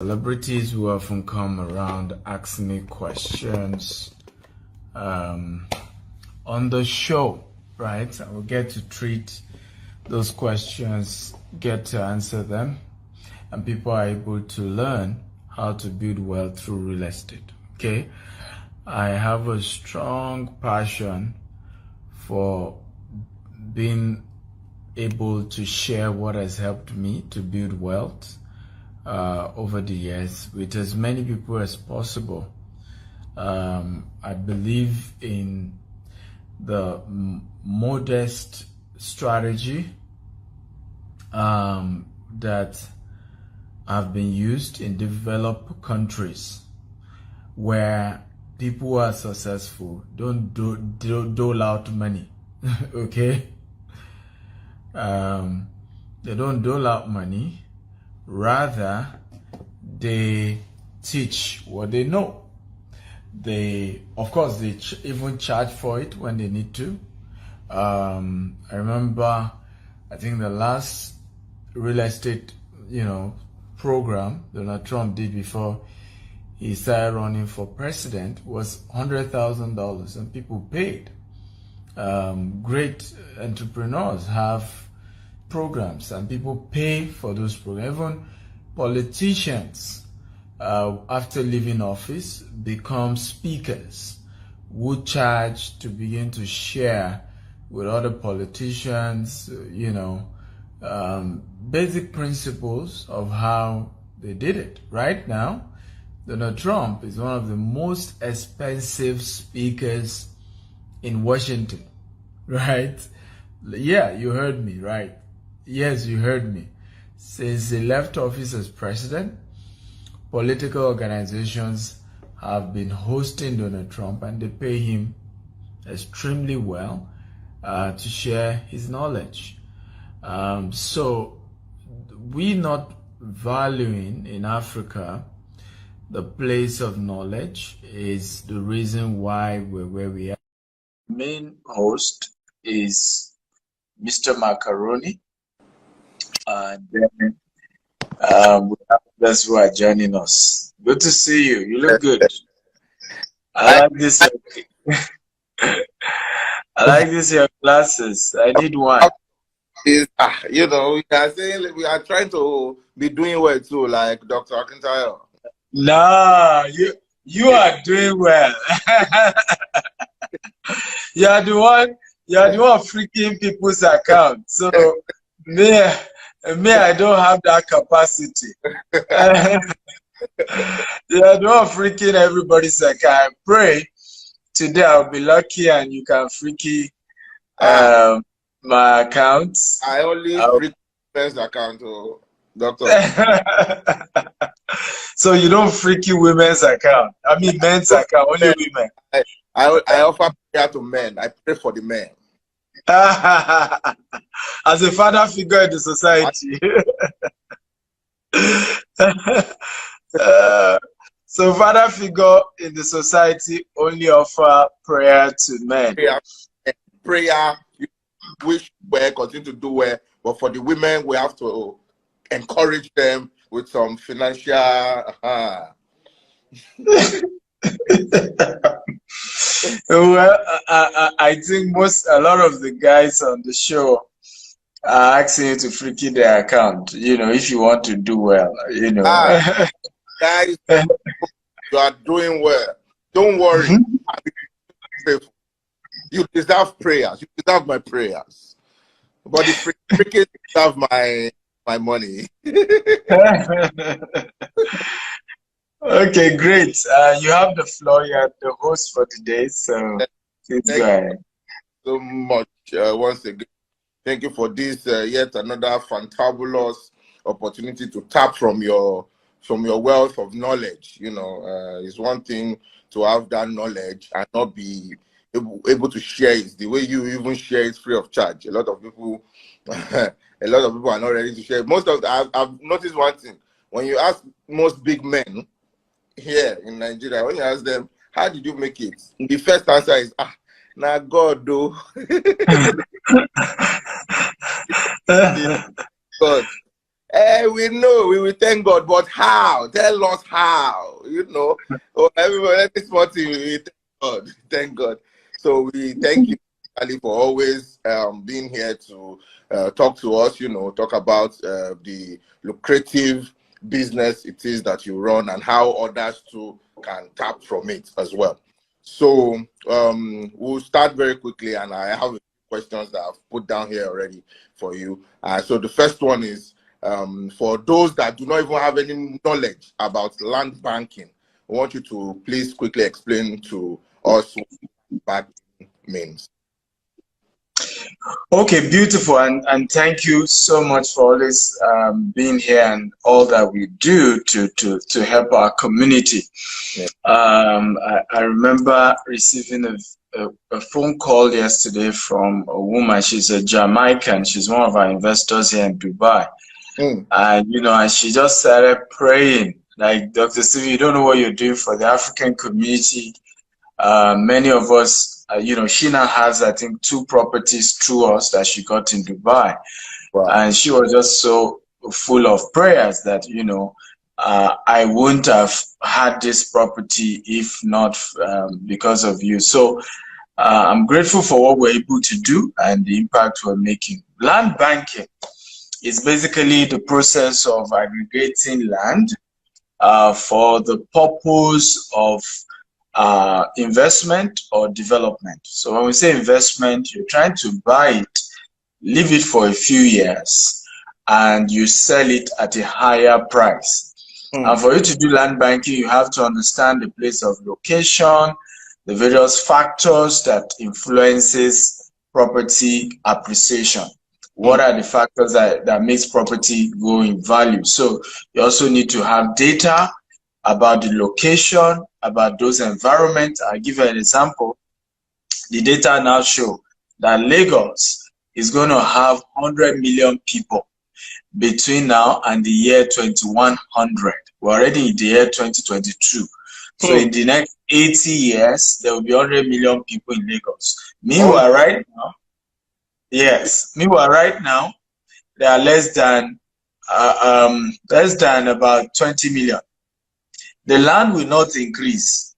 Celebrities who often come around ask me questions on the show, right? I will get to treat those questions, get to answer them, and people are able to learn how to build wealth through real estate. Okay, I have a strong passion for being able to share what has helped me to build wealth over the years with as many people as possible. I believe in the modest strategy that have been used in developed countries where people who are successful don't dole out money. Okay, they don't dole out money. Rather, they teach what they know. They, of course, they even charge for it when they need to. I remember, I think the last real estate, program Donald Trump did before he started running for president was $100,000, and people paid. Great entrepreneurs have programs, and people pay for those programs. Even politicians, after leaving office, become speakers who charge to begin to share with other politicians, basic principles of how they did it. Right now, Donald Trump is one of the most expensive speakers in Washington, right? Yeah, you heard me, right? Yes, you heard me. Since he left office as president, political organizations have been hosting Donald Trump, and they pay him extremely well to share his knowledge. So we not valuing in Africa the place of knowledge is the reason why we're where we are. Main host is Mr. Macaroni. And then we have others who are joining us. Good to see you. You look good. I like this. I like this your glasses. I need one. We are saying we are trying to be doing well too, like Dr. Akintayo. No, you are doing well. You are the one freaking people's account. So me, I don't have that capacity. You are the one freaking everybody's account. I pray today I'll be lucky and you can freaky my account. I only freak first account, Doctor. So you don't freaky women's account. I mean men's account, only women. I offer prayer to men. I pray for the men. As a father figure in the society. So father figure in the society only offer prayer to men. Prayer, which we continue to do well, but for the women we have to encourage them with some financial Well, I think a lot of the guys on the show are asking you to freaking their account, if you want to do well, Guys, you are doing well. Don't worry. You deserve prayers. You deserve my prayers. But the freaking deserve my money. Okay, great. You have the floor. You're the host for today, so please go ahead. So much once again. Thank you for this yet another fantabulous opportunity to tap from your wealth of knowledge. It's one thing to have that knowledge and not be able to share it the way you even share it free of charge. A lot of people are not ready to share. I've noticed one thing. When you ask most big men here in Nigeria, when you ask them, how did you make it? The first answer is, now God do. God. We know, we will thank God, but how? Tell us how, you know. Oh, everybody, this morning, we thank God. Thank God. So we thank you, Ali, for always being here to talk to us, you know, talk about the lucrative business it is that you run and how others too can tap from it as well. So we'll start very quickly, and I have questions that I've put down here already for you. So the first one is, for those that do not even have any knowledge about land banking, I want you to please quickly explain to us what banking means. Okay, beautiful, and thank you so much for always being here and all that we do to help our community. Yeah. I remember receiving a phone call yesterday from a woman. She's a Jamaican. She's one of our investors here in Dubai. And, you know, and she just started praying, like, Dr. Steve, you don't know what you're doing for the African community. Many of us, you know, she now has, I think, 2 properties through us that she got in Dubai. Wow. And she was just so full of prayers that, you know, I wouldn't have had this property if not because of you. So I'm grateful for what we're able to do and the impact we're making. Land banking is basically the process of aggregating land for the purpose of investment or development. So when we say investment, you're trying to buy it, leave it for a few years, and you sell it at a higher price. And for you to do land banking, you have to understand the place of location, the various factors that influences property appreciation. What are the factors that makes property go in value? So you also need to have data about the location, about those environments. I'll give you an example. The data now show that Lagos is going to have 100 million people between now and the year 2100. We're already in the year 2022. So in the next 80 years, there will be 100 million people in Lagos. Meanwhile, right now, there are less than about 20 million. The land will not increase.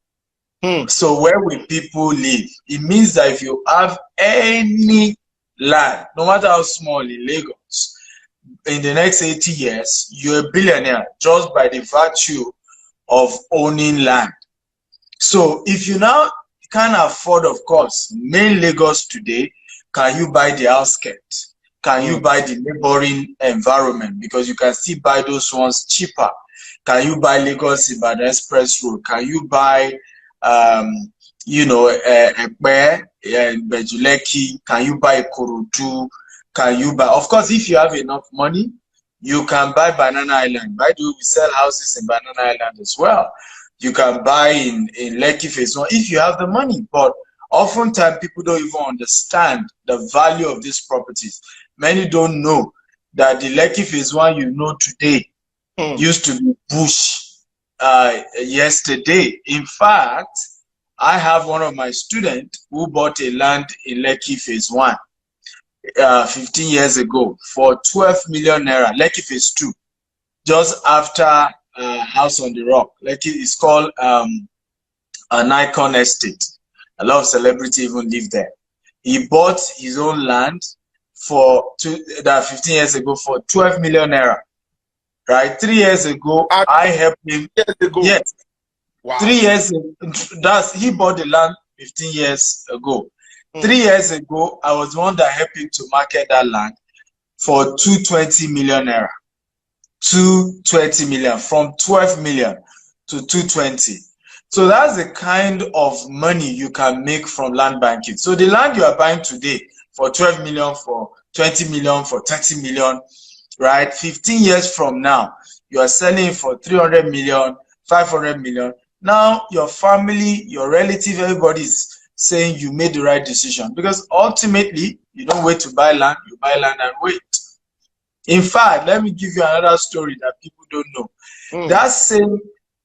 So where will people live? It means that if you have any land, no matter how small in Lagos, in the next 80 years, you're a billionaire just by the virtue of owning land. So if you now can't afford, of course, main Lagos today, can you buy the outskirts? Can you buy the neighboring environment? Because you can still buy those ones cheaper. Can you buy Lagos Ibadan Express Road? Can you buy, you know, Ekpe and Bejuleki? Can you buy Korodu? Can you buy? Of course, if you have enough money, you can buy Banana Island. By the way, we sell houses in Banana Island as well. You can buy in Lekki Phase 1 if you have the money. But oftentimes, people don't even understand the value of these properties. Many don't know that the Lekki Phase 1 you know today used to be bush yesterday. In fact, I have one of my students who bought a land in Lekki Phase 1 15 years ago for 12 million naira. Lekki Phase 2, just after House on the Rock. Lekki is called an icon estate. A lot of celebrities even live there. He bought his own land for 15 years ago for 12 million naira. Right, 3 years ago, I helped him. Yes, wow. 3 years. He bought the land 15 years ago. 3 years ago, I was the one that helped him to market that land for 220 million naira. 220 million, from 12 million to 220. So that's the kind of money you can make from land banking. So the land you are buying today for 12 million, for 20 million, for 30 million, right? 15 years from now, you are selling for 300 million, 500 million. Now your family, your relative, everybody is saying you made the right decision, because ultimately you don't wait to buy land, you buy land and wait. In fact, let me give you another story that people don't know. That same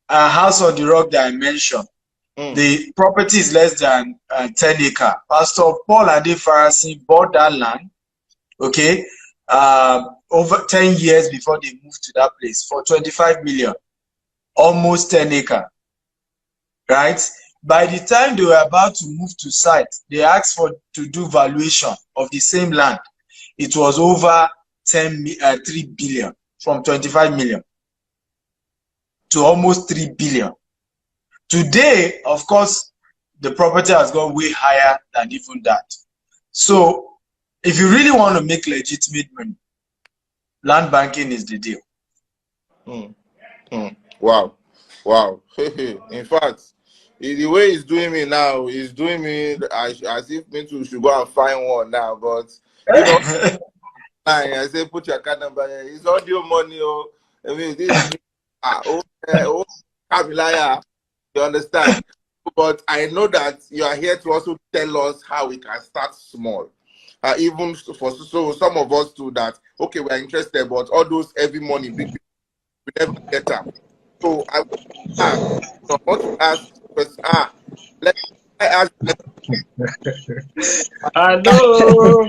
House on the Rock that I mentioned, the property is less than 10 acres. Pastor Paul Ade Farasi bought that land, okay, over 10 years before they moved to that place for 25 million, almost 10 acre, right? By the time they were about to move to site, they asked to do valuation of the same land. It was over 3 billion, from 25 million to almost 3 billion. Today, of course, the property has gone way higher than even that. So if you really want to make legitimate money, land banking is the deal. Wow. In fact, the way he's doing me now, he's doing me as if me too should go and find one now. But you know, I say put your card number here. It's audio money. Oh, I mean this. Kabilaya, you understand? But I know that you are here to also tell us how we can start small. Even for some of us too, that okay, we're interested, but all those heavy money, big, we never get them. So I want to ask because I ask. Hello.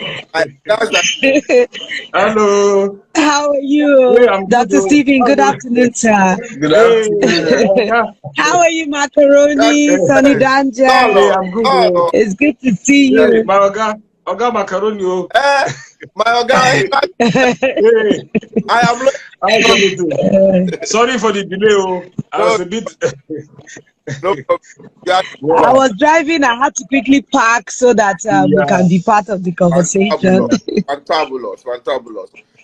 Hello. How are you, hey, Dr. Stephen? Good afternoon, sir. Good afternoon. How are you, Macaroni, Sonny Danja? Hey, I'm good. It's good to see you. My Oga Macaroni. My Oga. Hey. I am. Sorry for the delay. I was a bit. No problem. I was driving. I had to quickly park so that we can be part of the conversation. Fantabulous.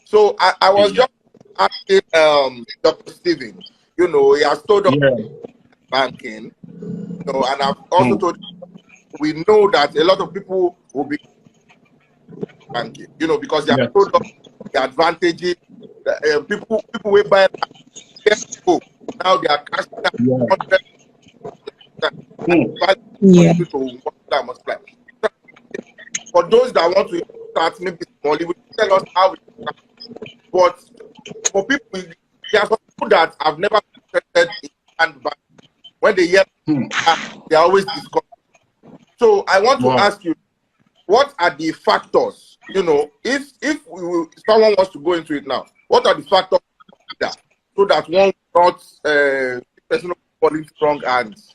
So I was just asking Dr. Stephen, you know, he has told us banking, you know, and I've also told you, we know that a lot of people will be banking, you know, because they have told us the advantages. People will buy now they are cashing out. For those that want to start maybe small, will tell us how we start. But for people, there are some people that have never interested in land bank. When they hear they are always discussing. So I want to ask you, what are the factors? You know, if someone wants to go into it now, what are the factors that so that one not personal falling strong hands?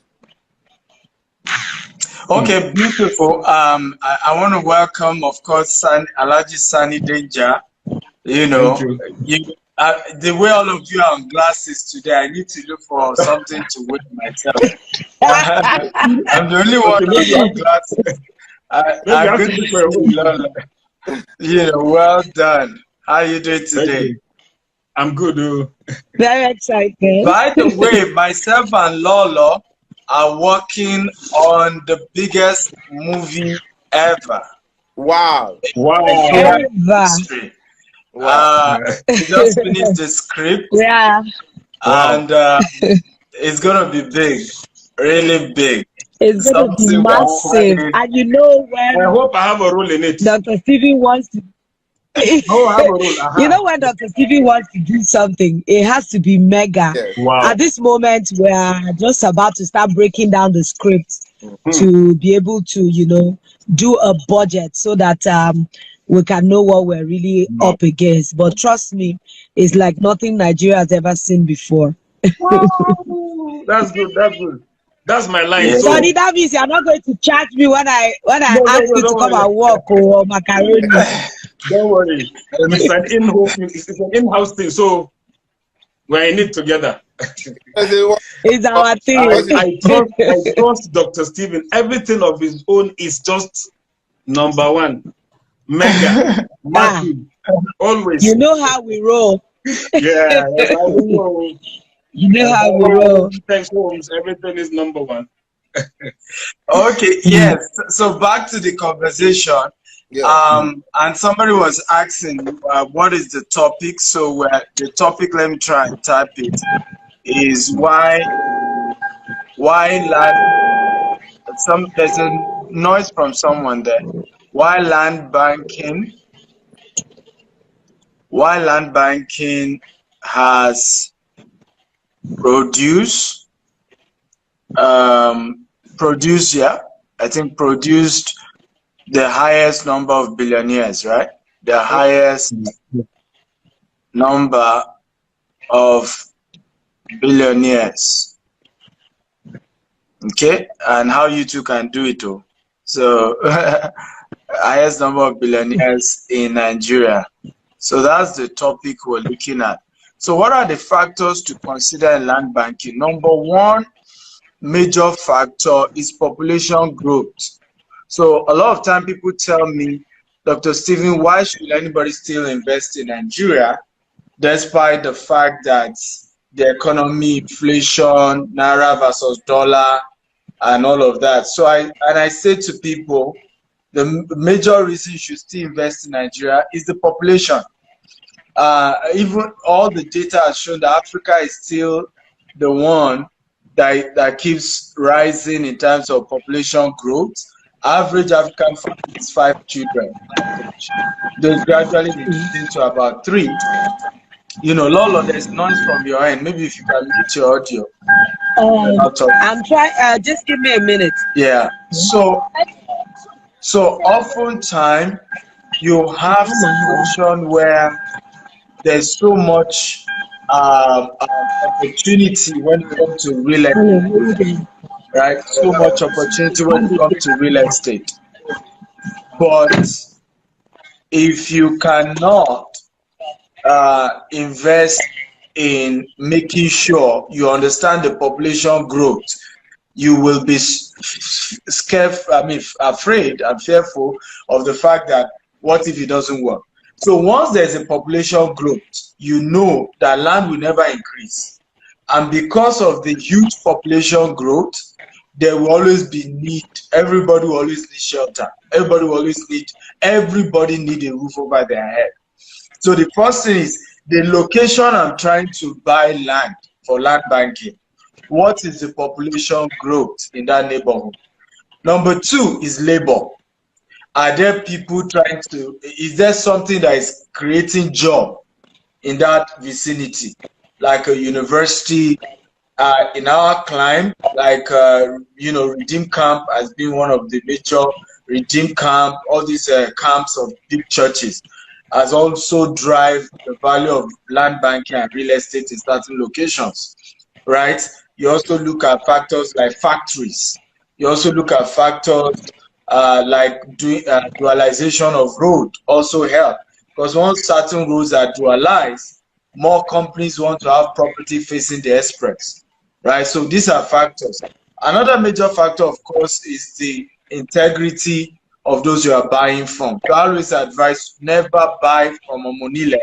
Okay, beautiful. I want to welcome, of course, Alaji Sani Danger. You know, the way all of you are on glasses today, I need to look for something to wear myself. I'm the only one who has glasses. I'm good to see you. Well done. How are you doing today? I'm good. Very excited. By the way, myself and Lolo are working on the biggest movie ever. Wow. Ever. We just finished the script. Yeah. And it's gonna be big, really big. It's gonna be massive. And you know when I hope I have a role in it. Dr. Stephen wants to Oh, I have a role. You know when Dr. Stephen wants to do something, it has to be mega. Wow. At this moment, we are just about to start breaking down the script to be able to, you know, do a budget so that we can know what we're really up against. But trust me, it's like nothing Nigeria has ever seen before. That's good. That's good. That's my line. Yeah. So that means you're not going to charge me when I ask you to come and work or Macaroni. Don't worry. It's an in-house thing, so we're in it together. It's our thing. I trust Dr. Stephen. Everything of his own is just number one. Mega. Massive. Always. You know how we roll. Yeah. You know how we roll. Thanks, homes. Everything is number one. Okay, yes. So back to the conversation. Yeah. And somebody was asking what is the topic. So the topic, let me try and type it, is why land. There's a noise from someone there. Why land banking has produced the highest number of billionaires, right? The highest number of billionaires. Okay, and how you two can do it too. So highest number of billionaires in Nigeria. So that's the topic we're looking at. So what are the factors to consider in land banking? Number one major factor is population growth. So a lot of time people tell me, Dr. Stephen, why should anybody still invest in Nigeria despite the fact that the economy, inflation, naira versus dollar, and all of that? So I say to people, the major reason you should still invest in Nigeria is the population. Even all the data has shown that Africa is still the one that keeps rising in terms of population growth. Average African family is 5 children. Those gradually increasing to about 3. You know, Lolo, there's noise from your end. Maybe if you can mute your audio. I'm trying. Just give me a minute. Yeah. So oftentimes you have situation where there's so much opportunity when it comes to real estate, right? So much opportunity when it comes to real estate. But if you cannot invest in making sure you understand the population growth, you will be scared, afraid and fearful of the fact that what if it doesn't work? So once there's a population growth, you know that land will never increase. And because of the huge population growth, there will always be need. Everybody will always need shelter. Everybody need a roof over their head. So the first thing is the location I'm trying to buy land for land banking. What is the population growth in that neighborhood? Number 2 is labor. Are there people trying to, is there something that is creating job in that vicinity? Like a university, in our climb, like, Redeem Camp has been one of the major, Redeem Camp, all these camps of big churches has also drive the value of land banking and real estate in certain locations, right? You also look at factors like factories. You also look at factors like dualization of road also help, because once certain roads are dualized, more companies want to have property facing the express, right? So these are factors. Another major factor, of course, is the integrity of those you are buying from. I always advise never buy from a Omonile.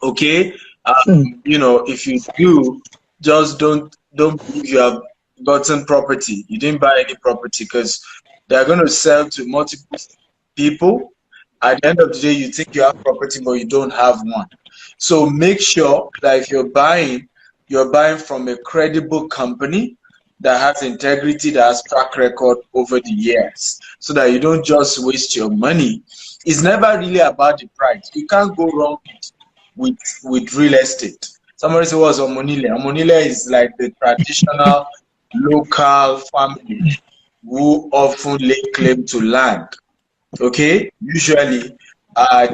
Okay, if you do, just don't believe you have gotten property. You didn't buy any property, because they're going to sell to multiple people. At the end of the day, you think you have property, but you don't have one. So make sure that if you're buying from a credible company that has integrity, that has track record over the years, so that you don't just waste your money. It's never really about the price. You can't go wrong with real estate. Somebody said, what's Omonile? Omonile is like the traditional local family who often lay claim to land. Okay, usually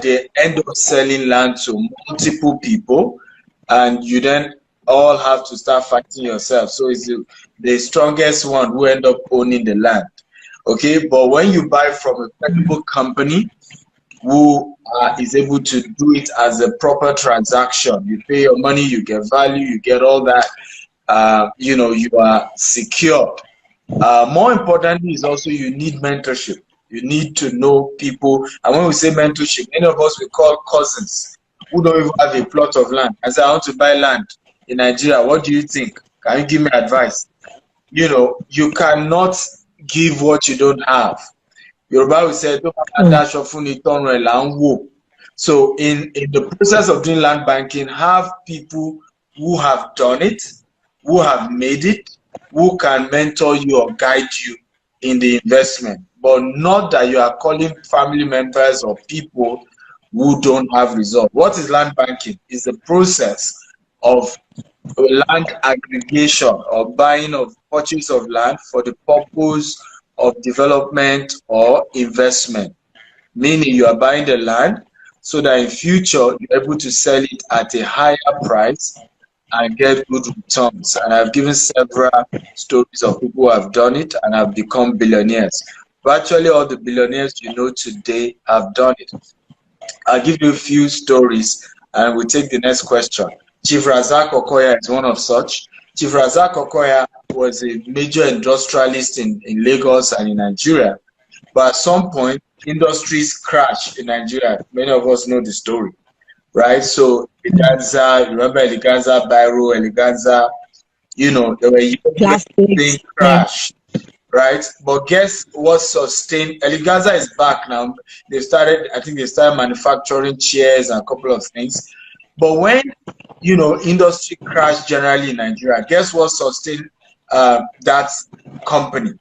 they end up selling land to multiple people, and you then all have to start fighting yourself. So it's the strongest one who end up owning the land. Okay, but when you buy from a credible company who is able to do it as a proper transaction, you pay your money, you get value, you get all that, you are secured. More importantly is also you need mentorship. You need to know people. And when we say mentorship, many of us we call cousins who don't even have a plot of land. I say, I want to buy land in Nigeria. What do you think? Can you give me advice? You cannot give what you don't have. Yoruba will say, so in the process of doing land banking, have people who have done it, who have made it, who can mentor you or guide you in the investment, but not that you are calling family members or people who don't have results. What is land banking? It's the process of land aggregation or buying of purchase of land for the purpose of development or investment. Meaning you are buying the land so that in future you're able to sell it at a higher price and get good returns. And I've given several stories of people who have done it and have become billionaires. Virtually all the billionaires you know today have done it. I'll give you a few stories and we'll take the next question. Chief Razak Okoya is one of such. Chief Razak Okoya was a major industrialist in Lagos and in Nigeria. But at some point, industries crashed in Nigeria. Many of us know the story, right? So Eleganza, remember Eleganza, Biro, Eleganza, you know, there were things crashed, right? But guess what sustained? Eleganza is back now. I think they started manufacturing chairs and a couple of things. But when, you know, industry crashed generally in Nigeria, guess what sustained that company?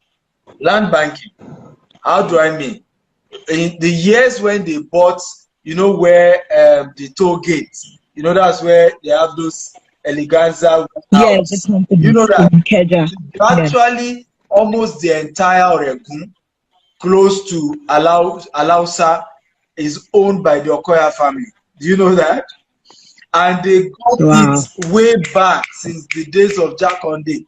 Land banking. How do I mean? In the years when they bought, you know, where the toll gates, you know, that's where they have those Eleganza. Yes, you know that. Actually, almost the entire Oregun, close to Alausa, is owned by the Okoya family. Do you know that? And they got it way back since the days of Jakonde,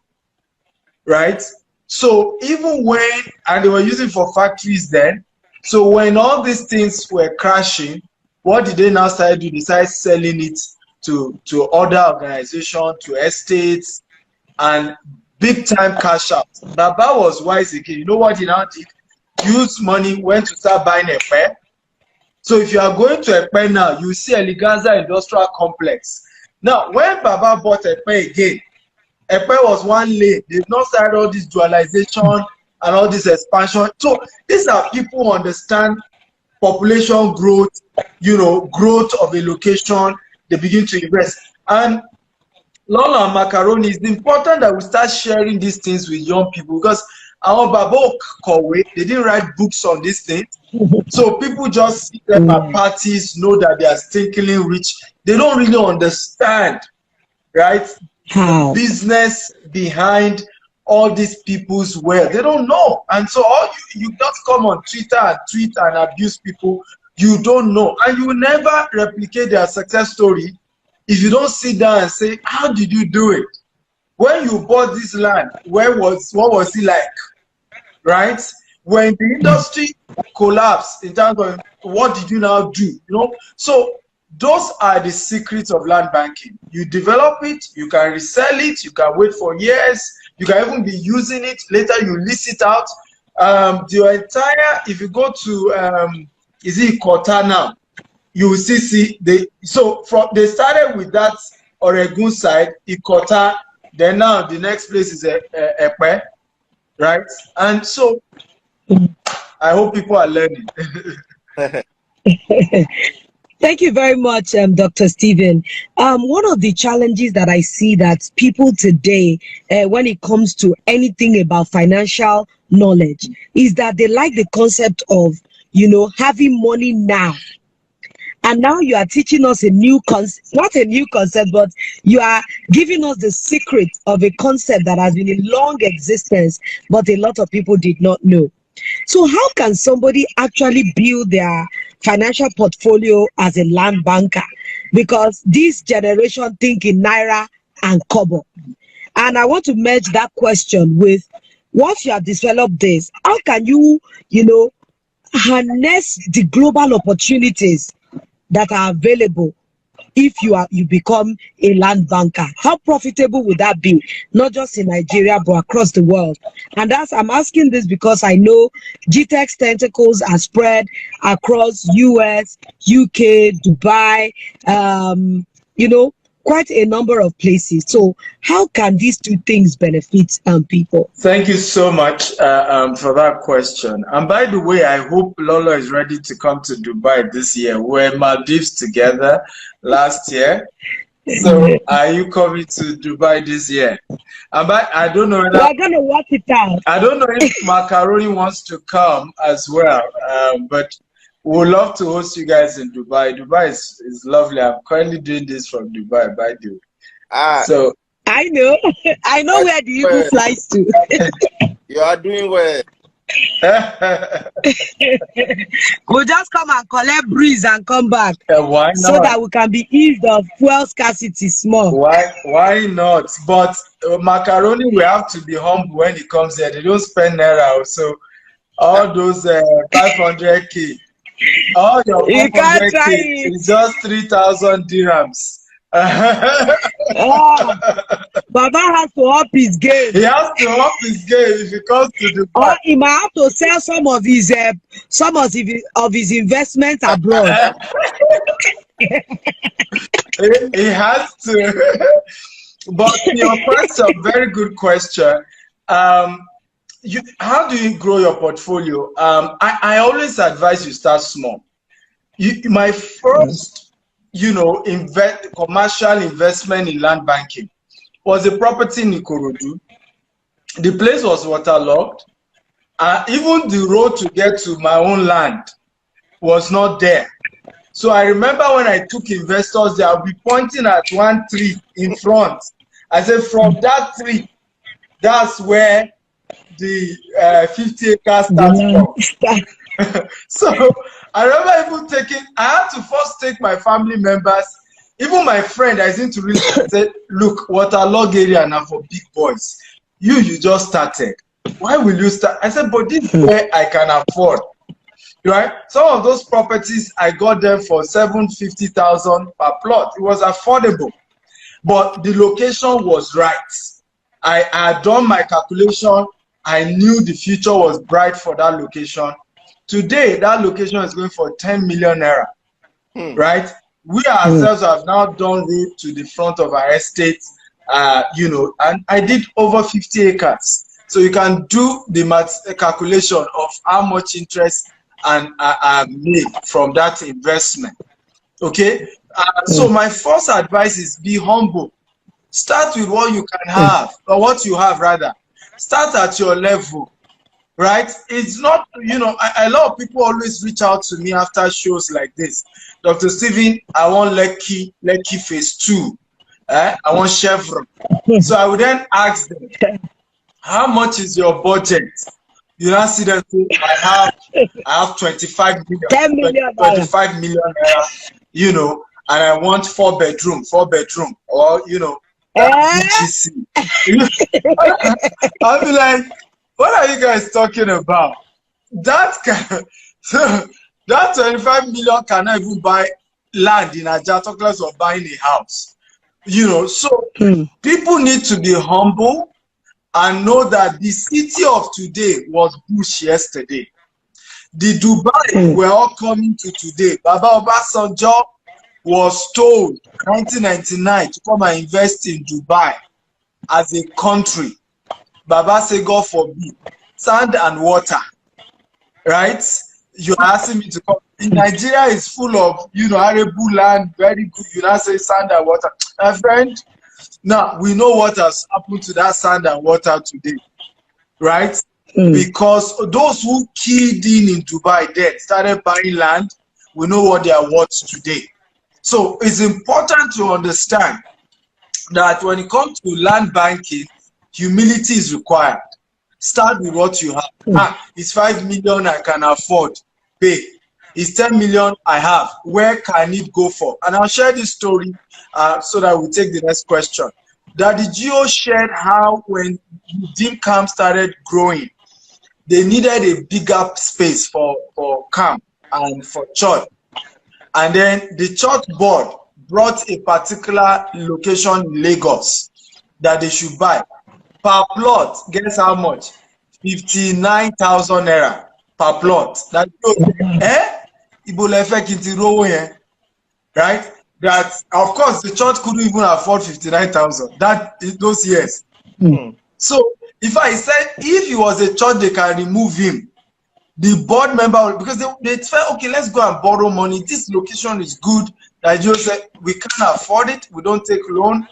right? So even when, and they were using for factories then, so when all these things were crashing, what did they now start doing? They started selling it to other organizations, to estates, and big time cash out. Baba was wise again. You know what he now did? Used money, went to start buying a pair. So if you are going to Epe now, you see Eleganza Industrial Complex. Now, when Baba bought Epe again, Epe was one lane. They've not started all this dualization and all this expansion. So these are people who understand population growth, you know, growth of a location. They begin to invest. And Lola and Macaroni, it's important that we start sharing these things with young people because our Babo Kowe, they didn't write books on these things. So people just see them at parties, know that they are stinkingly rich. They don't really understand, right? The business behind all these people's wealth. They don't know. And so all you just come on Twitter and tweet and abuse people you don't know. And you will never replicate their success story if you don't sit down and say, how did you do it? When you bought this land, what was it like? Right? When the industry collapsed in terms of what did you now do? You know, so those are the secrets of land banking. You develop it, you can resell it, you can wait for years, you can even be using it later. You lease it out. The entire, if you go to is it Kota now? You will see they started with that Oregun side, Ikota. Then now the next place is Epe, right? And so I hope people are learning. Thank you very much, Dr. Stephen. One of the challenges that I see that people today, when it comes to anything about financial knowledge, is that they like the concept of, you know, having money now. And now you are teaching us a new concept, not a new concept, but you are giving us the secret of a concept that has been in long existence, but a lot of people did not know. So how can somebody actually build their financial portfolio as a land banker? Because this generation think in Naira and Kobo. And I want to merge that question with, once you have developed this, how can you, you know, harness the global opportunities that are available if you become a land banker? How profitable would that be, not just in Nigeria but across the world? And I'm asking this because I know GTEx tentacles are spread across US, UK, Dubai, you know, quite a number of places. So how can these two things benefit people? Thank you so much for that question. And by the way, I hope Lolo is ready to come to Dubai this year. We were in Maldives together last year. So are you coming to Dubai this year? I don't know. We're going to work it out. I don't know if Macaroni wants to come as well, but we would love to host you guys in Dubai. Dubai is lovely. I'm currently doing this from Dubai, by the way. So I know where the Eagle flies to. You are doing well. We'll just come and collect breeze and come back. Why not? So that we can be eased of fuel scarcity small. Why not? But Macaroni, we have to be humble when it comes here. They don't spend naira, so all those 500k, all your 500k is just 3,000 dirhams. Baba has to up his game. He has to up his game if he comes to the or he might have to sell some of his investments abroad. He has to. But your question, very good question. How do you grow your portfolio? I always advise you start small. My first commercial investment in land banking was a property in Ikorodu. The place was waterlogged. Even the road to get to my own land was not there. So I remember when I took investors, they would be pointing at one tree in front. I said, from that tree, that's where the 50 acres starts from. So I remember I had to first take my family members, even my friend, I seem to really say, look, waterlogged area now for big boys. You just started. Why will you start? I said, but this is where I can afford. Right? Some of those properties, I got them for 750,000 per plot. It was affordable, but the location was right. I had done my calculation. I knew the future was bright for that location. Today, that location is going for 10 million naira, right? We ourselves have now done road to the front of our estate, and I did over 50 acres. So you can do the calculation of how much interest and made from that investment. Okay, so my first advice is be humble. Start with what you can have, or what you have rather. Start at your level, right? It's not, a lot of people always reach out to me after shows like this. Dr. Stephen, I want Lekki phase 2. I want Chevron. So I would then ask them, how much is your budget? You now see them say, I have 25 million, 10 million, 25 million, and I want 4 bedroom, or BGC. I'll be like, what are you guys talking about? That 25 million cannot even buy land in Ajah, talk less of buying a house. So people need to be humble and know that the city of today was bush yesterday. The Dubai we're all coming to today. Baba Obasanjo was told in 1999 to come and invest in Dubai as a country. Baba said, God forbid, sand and water, right? You're asking me to come. In Nigeria is full of, arable land, very good. You now say sand and water. My friend, now we know what has happened to that sand and water today, right? Because those who keyed in Dubai then started buying land, we know what they are worth today. So it's important to understand that when it comes to land banking, humility is required. Start with what you have. It's 5 million I can afford, pay. It's 10 million I have. Where can it go for? And I'll share this story so that we'll take the next question. Daddy Gio shared how when DIMCAM started growing, they needed a bigger space for camp and for church. And then the church board brought a particular location in Lagos that they should buy. Per plot, guess how much? 59,000 naira per plot. That right? That of course the church couldn't even afford 59,000. That those years. So if I said if he was a church, they can remove him. The board member, because they felt, okay, let's go and borrow money. This location is good. That just said we can't afford it. We don't take loan.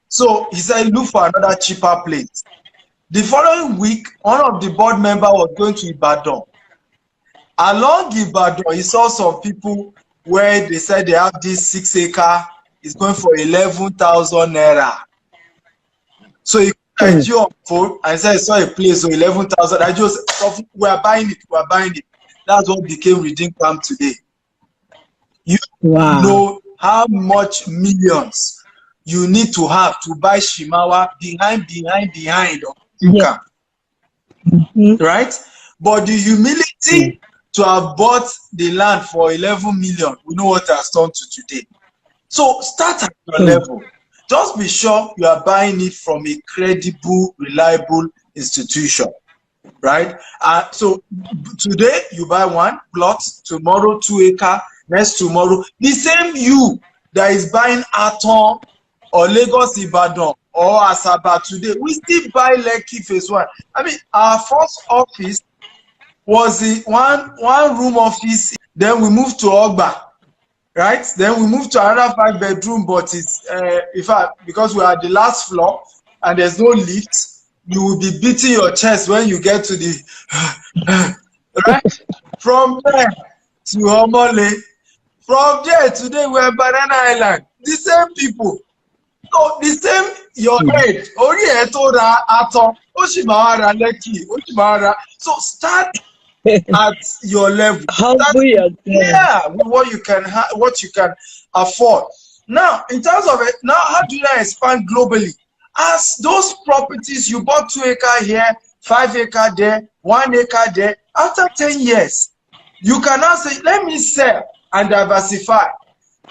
So he said, look for another cheaper place. The following week, one of the board members was going to Ibadan. Along Ibadan, he saw some people where they said they have this 6 acre, it's going for 11,000 naira. So he I jump for I said I saw a place of 11,000. I just we are buying it. We are buying it. That's what became Redeem Camp today. You know how much millions you need to have to buy Shimawa behind Camp. Right? But the humility to have bought the land for 11 million, we know what has turned to today. So start at your level. Just be sure you are buying it from a credible, reliable institution, right? So today you buy 1 plot, tomorrow 2 acre, next tomorrow. The same you that is buying Aton or Lagos Ibadan or Asaba today, we still buy Lekki phase 1. I mean, our first office was the one room office. Then we moved to Ogba. Right, then we moved to another 5-bedroom, but it's in fact, because we are at the last floor and there's no lift, you will be beating your chest when you get to the right. From there to Homole, from there today we're at Banana Island. The same people, so the same your head. Only Aton, Oshimara Lekki, Oshimara. So start at your level. Yeah, what you can afford. Now, in terms of it, now how do you expand globally? As those properties you bought 2 acre here, 5 acre there, 1 acre there, after 10 years, you can now say, let me sell and diversify.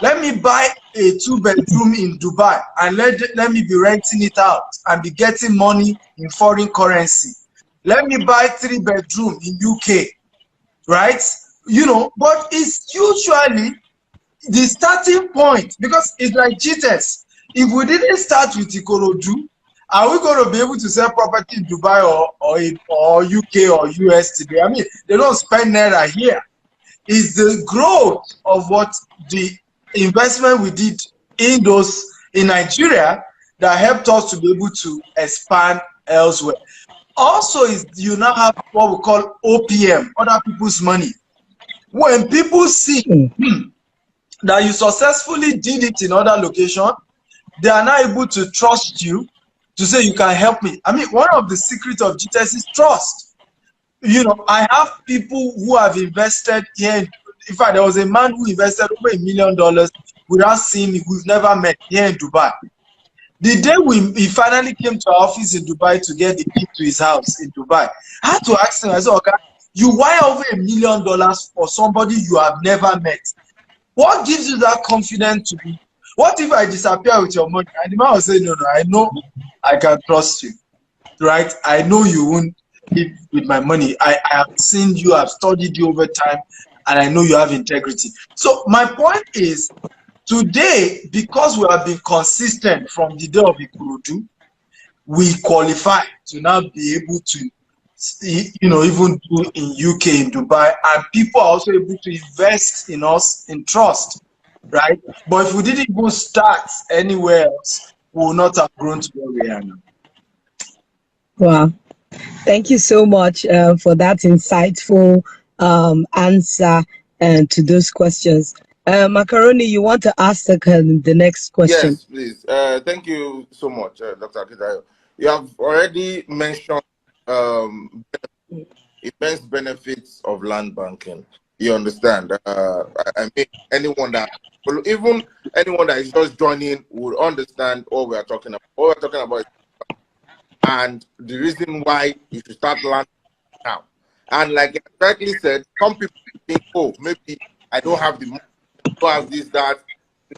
Let me buy a 2-bedroom in Dubai and let me be renting it out and be getting money in foreign currency. Let me buy 3-bedroom in UK, right? You know, but it's usually the starting point, because it's like GTS. If we didn't start with Ikorodu, are we going to be able to sell property in Dubai or UK or US today? I mean, they don't spend naira here. It's the growth of what the investment we did in Nigeria that helped us to be able to expand elsewhere. Also, is you now have what we call OPM, other people's money. When people see that you successfully did it in other locations, they are now able to trust you to say you can help me. I mean, one of the secrets of GTS is trust. You know, I have people who have invested here. In fact, there was a man who invested over $1 million without seeing me. We've never met here in Dubai. The day he finally came to our office in Dubai to get the key to his house in Dubai, I had to ask him, I said, okay, you wire over $1 million for somebody you have never met. What gives you that confidence to be? What if I disappear with your money? And the man will say, no, I know I can trust you, right? I know you won't live with my money. I have seen you, I've studied you over time, and I know you have integrity. So my point is, today, because we have been consistent from the day of Ikorodu, we qualify to now be able to, you know, even do in UK, in Dubai, and people are also able to invest in us in trust, right? But if we didn't even start anywhere else, we would not have grown to where we are now. Wow. Thank you so much for that insightful answer to those questions. Macaroni, you want to ask the next question? Yes, please. Thank you so much, Dr. Akitayo. You have already mentioned immense benefits of land banking. You understand? I mean, anyone that is just joining would understand what we are talking about. What we're talking about is, and the reason why you should start land now. And like you correctly said, some people think, oh, maybe I don't have the money. Have this, that.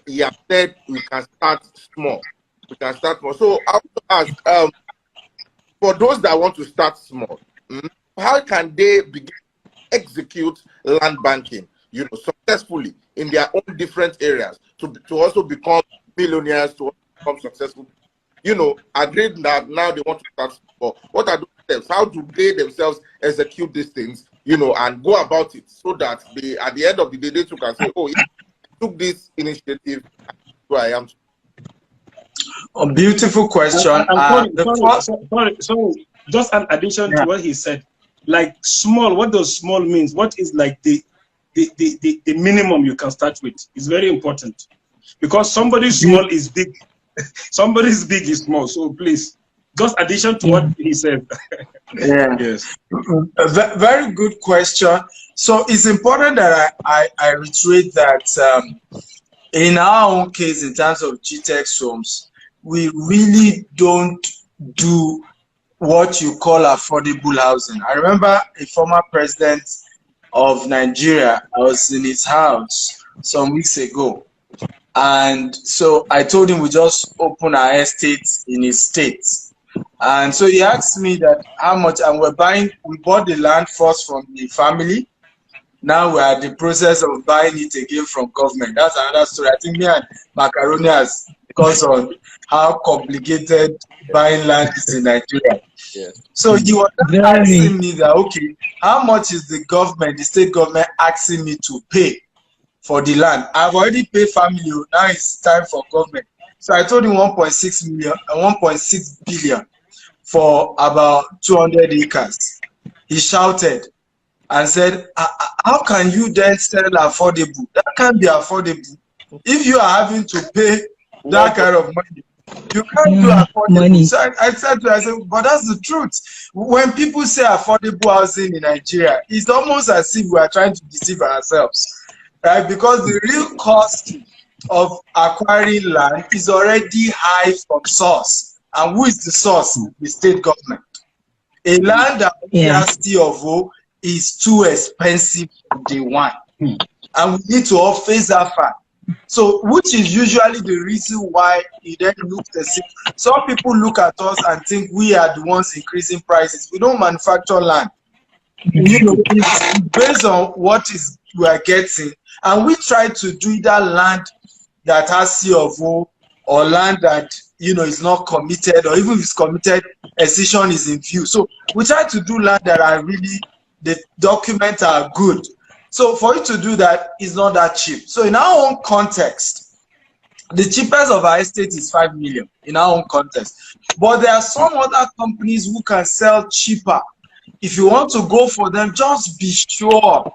He has said we can start small. We can start small. So I want to ask, for those that want to start small, how can they begin to execute land banking, you know, successfully in their own different areas to also become millionaires, to become successful? You know, agreed that now they want to start small. What are those steps? How do they themselves execute these things, you know, and go about it so that they, at the end of the day, they can say, oh, took this initiative, who I am. A beautiful question. Sorry. Just an addition to what he said. Like small, what does small means? What is like the minimum you can start with? Is very important, because somebody small is big, somebody's big is small. So please. Just addition to what he said. Yeah. Yes. A very good question. So it's important that I reiterate that in our own case, in terms of GTEx homes, we really don't do what you call affordable housing. I remember a former president of Nigeria, I was in his house some weeks ago. And so I told him we just open our estate in his state. And so he asked me that how much, and we bought the land first from the family. Now we're at the process of buying it again from government. That's another story. I think me and Macaroni has because on how complicated buying land is in Nigeria. Yes. So he was asking me that, okay, how much is the government, the state government asking me to pay for the land? I've already paid family, now it's time for government. So I told him 1.6 million and 1.6 billion for about 200 acres. He shouted and said, how can you then sell affordable? That can't be affordable. If you are having to pay that kind of money, you can't do affordable. Money. So I said to him, but that's the truth. When people say affordable housing in Nigeria, it's almost as if we are trying to deceive ourselves, right? Because the real cost of acquiring land is already high from source. And who is the source? The state government. A land that of is too expensive from day one. And we need to all face that fact. So, which is usually the reason why it then looks as if some people look at us and think we are the ones increasing prices. We don't manufacture land. You know, it's based on what is we are getting, and we try to do either land that has C of O or land that is not committed, or even if it's committed, excision is in view. So we try to do land that are really the documents are good. So for you to do that is not that cheap. So in our own context, the cheapest of our estate is 5 million in our own context. But there are some other companies who can sell cheaper. If you want to go for them, just be sure,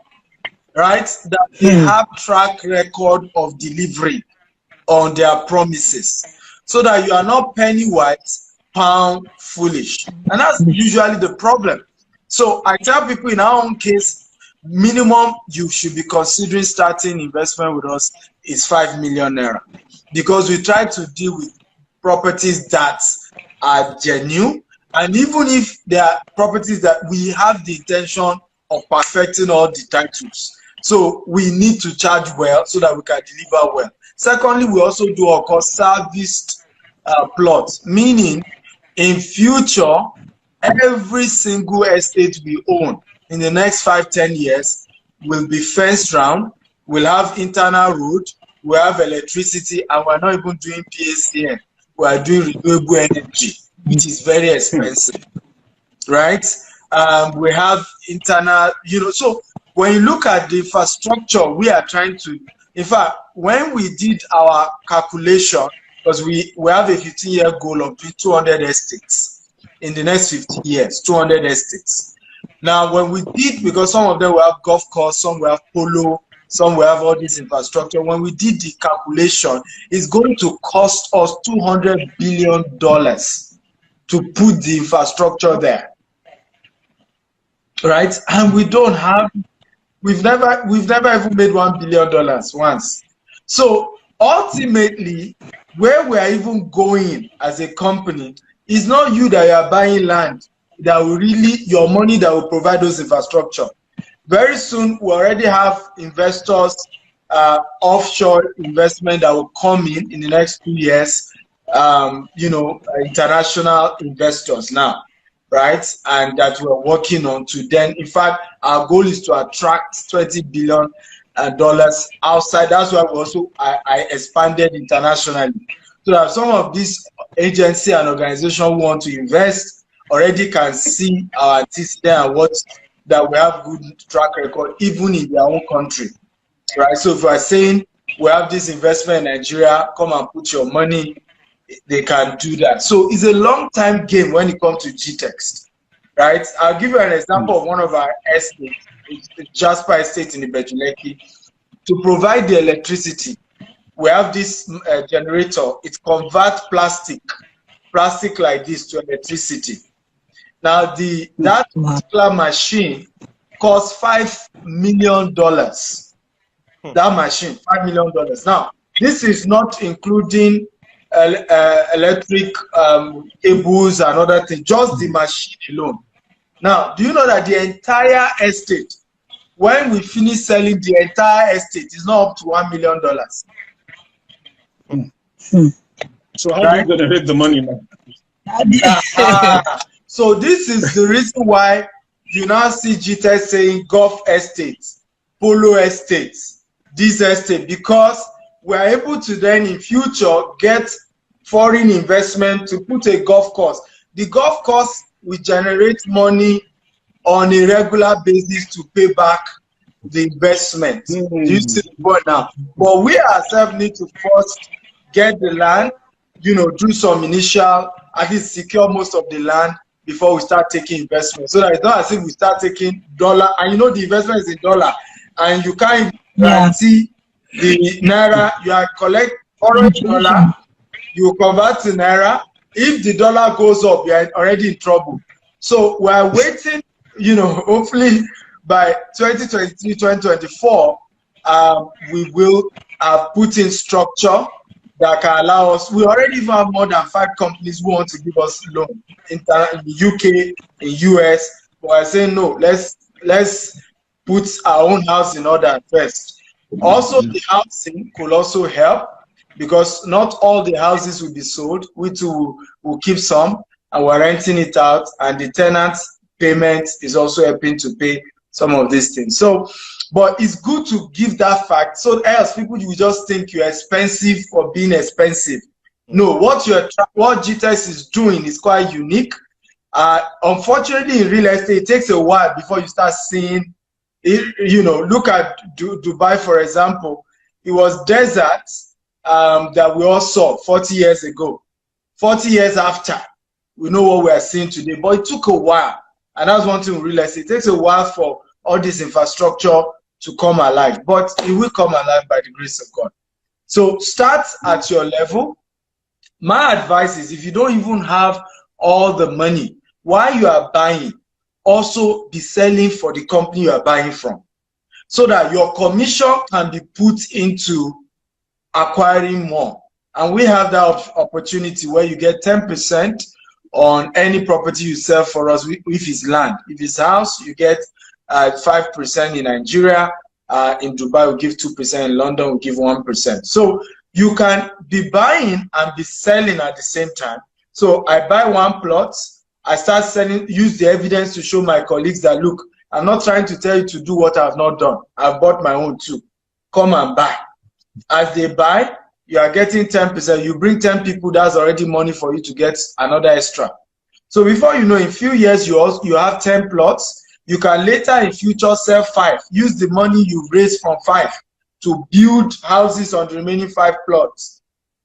right, that they have track record of delivery on their promises, so that you are not penny wise, pound foolish. And that's usually the problem. So I tell people in our own case, minimum you should be considering starting investment with us is 5 million naira, because we try to deal with properties that are genuine, and even if there are properties that we have the intention of perfecting all the titles, so we need to charge well so that we can deliver well. Secondly, we also do our cost serviced plots, meaning in future every single estate we own in the next 5-10 years will be fenced round, we'll have internal road, we'll have electricity, and we're not even doing PACN. We are doing renewable energy, which is very expensive, right? We have internal, so when you look at the infrastructure we are trying to, in fact, when we did our calculation, because we have a 15-year goal of doing 200 estates in the next 50 years, 200 estates. Now, when we did, because some of them will have golf course, some will have polo, some will have all this infrastructure. When we did the calculation, it's going to cost us $200 billion to put the infrastructure there, right? And we don't have, we've never even made $1 billion once. So ultimately, where we are even going as a company is not you that you are buying land that will really, your money that will provide those infrastructure. Very soon, we already have investors, offshore investment that will come in the next 2 years, international investors now, right? And that we're working on to then, in fact, our goal is to attract $20 billion outside. That's why we also, I expanded internationally. So that some of these agencies and organizations who want to invest already can see our antecedent and what that we have good track record even in their own country, right? So if we are saying we have this investment in Nigeria, come and put your money, they can do that. So it's a long time game when it comes to GTEx, right? I'll give you an example of one of our estates, Jasper Estate in the Betuleki. To provide the electricity, we have this generator. It converts plastic plastic like this to electricity. Now that particular machine costs $5 million. That machine, $5 million. Now, this is not including electric cables and other things, just the machine alone. Now, do you know that the entire estate, when we finish selling the entire estate, is not up to $1 million? So how are you going to make the money now? So this is the reason why you now see GTEC saying golf estates, polo estates, this estate, because we are able to then in future get foreign investment to put a golf course. The golf course will generate money on a regular basis to pay back the investment. Do you see the point now? But we ourselves need to first get the land, you know, do some initial, at least secure most of the land before we start taking investment. So that it's not as if we start taking dollar, and you know the investment is in dollar, and you can't guarantee the naira. You are collect foreign dollar, you convert to naira. If the dollar goes up, you are already in trouble. So we are waiting, you know, hopefully by 2023, 2024, we will have put in structure that can allow us. We already have more than 5 companies who want to give us loan in the UK, in US. But I say no, let's put our own house in order first. Also, the housing could also help, because not all the houses will be sold. We too will keep some, and we're renting it out, and the tenant's payment is also helping to pay some of these things. So, but it's good to give that fact, so else people will just think you're expensive for being expensive. No, what GTEC is doing is quite unique. Unfortunately, in real estate, it takes a while before you start seeing it. You know, look at Dubai, for example. It was desert that we all saw 40 years ago. 40 years after, we know what we are seeing today. But it took a while, and that's one thing in real estate. It takes a while for all this infrastructure to come alive, but it will come alive by the grace of God. So start at your level. My advice is, if you don't even have all the money, while you are buying, also be selling for the company you are buying from, so that your commission can be put into acquiring more. And we have that opportunity where you get 10% on any property you sell for us. If it's land, if it's house, you get 5% in Nigeria. In Dubai, we give 2%. In London, we give 1%. So you can be buying and be selling at the same time. So I buy one plot, I start selling, use the evidence to show my colleagues that, look, I'm not trying to tell you to do what I've not done. I've bought my own too. Come and buy. As they buy, you are getting 10%. You bring 10 people, that's already money for you to get another extra. So before you know, in a few years, you have 10 plots. You can later in future sell 5. Use the money you've raised from 5 to build houses on the remaining 5 plots.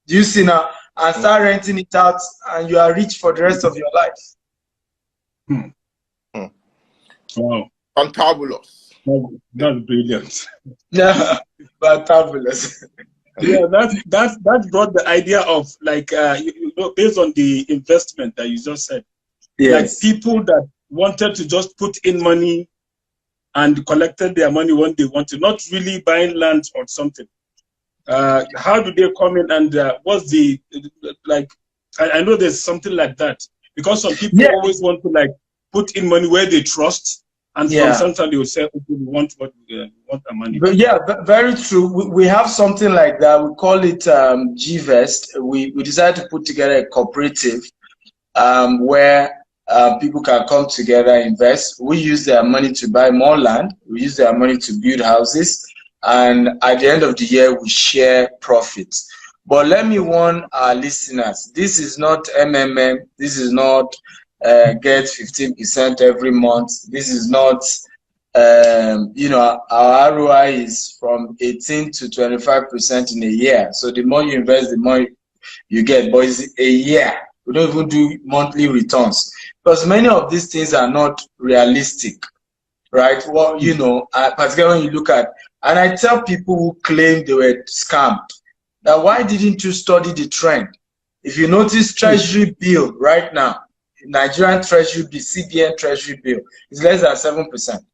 Do you see now? And start renting it out, and you are rich for the rest of your life. Wow. Fantabulous. That's brilliant. Yeah, fantabulous. Yeah, that brought the idea of, like, you know, based on the investment that you just said. Yes. Like people that wanted to just put in money and collected their money when they want to, not really buying land or something. How do they come in, and what's the, like, I know there's something like that, because some people always want to, like, put in money where they trust, and from sometimes they will say, okay, we want our money. But yeah, very true. We have something like that. We call it GVest. We decided to put together a cooperative where people can come together, invest. We use their money to buy more land. We use their money to build houses. And at the end of the year, we share profits. But let me warn our listeners, this is not MMM. This is not get 15% every month. This is not, you know, our ROI is from 18 to 25% in a year. So the more you invest, the more you get. But it's a year. We don't even do monthly returns, because many of these things are not realistic, right? Well, you know, particularly when you look at, and I tell people who claim they were scammed, that why didn't you study the trend? If you notice Treasury bill right now, Nigerian Treasury bill, CBN Treasury bill is less than 7%.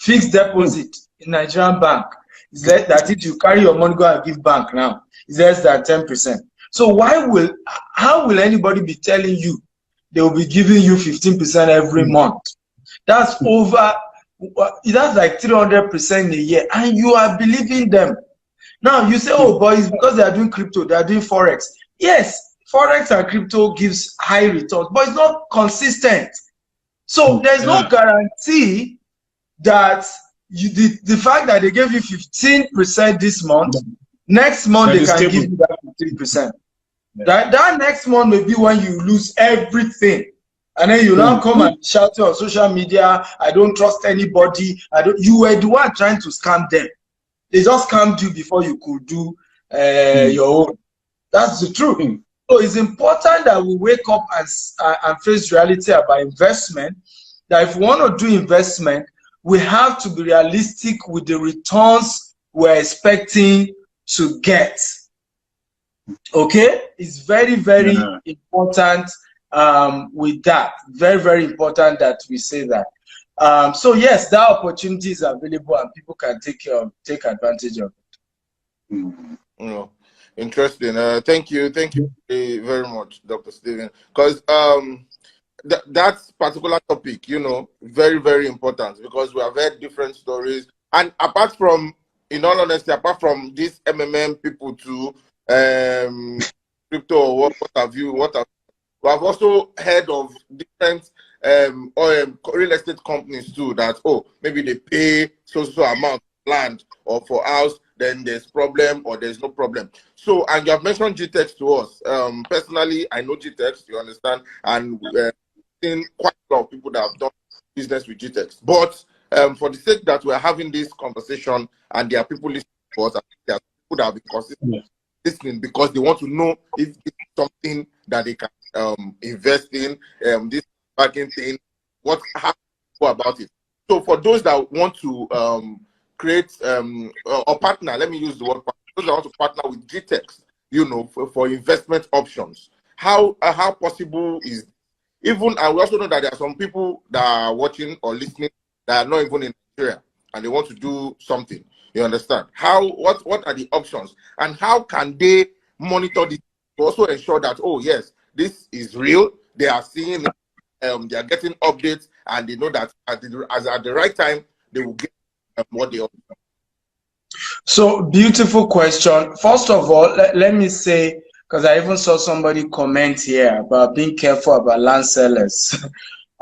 Fixed deposit in Nigerian bank is less, that if you carry your money, go and give bank now, is less than 10%. So how will anybody be telling you they will be giving you 15% every month? That's that's like 300% a year, and you are believing them. Now you say, oh, but it's because they are doing crypto, they are doing Forex. Yes, Forex and crypto gives high returns, but it's not consistent. So there's no guarantee that the fact that they gave you 15% this month, next month they can give you that 15%. That next month may be when you lose everything. And then you now come and shout on social media, I don't trust anybody. You were the one trying to scam them. They just scammed you before you could do your own. That's the truth. So it's important that we wake up and face reality about investment. That if we want to do investment, we have to be realistic with the returns we're expecting to get. Okay? It's very, very important with that. Very, very important that we say that. So yes, that opportunity is available and people can take advantage of it. Interesting. Thank you very much, Dr. Stephen. Because that particular topic, very, very important, because we have heard different stories. And apart from, in all honesty, apart from these MMM people too, crypto or what have you, we have also heard of different real estate companies too, that, maybe they pay so amount of land or for house, then there's problem or there's no problem. So, and you have mentioned GTEx to us. Personally, I know GTEx, you understand, and seen quite a lot of people that have done business with GTEx. But for the sake that we're having this conversation and there are people listening to us, there are people that have been consistent listening because they want to know if it's something that they can invest in, this banking thing, how to go about it. So for those that want to create or partner, let me use the word partner, those that want to partner with GTEx, for investment options, how possible is even, and we also know that there are some people that are watching or listening that are not even in Nigeria and they want to do something. You understand? What are the options and how can they monitor this to also ensure that, yes, this is real, they are seeing it, they are getting updates, and they know that at the right time they will get what they want. So, beautiful question. First of all, let me say, because I even saw somebody comment here about being careful about land sellers.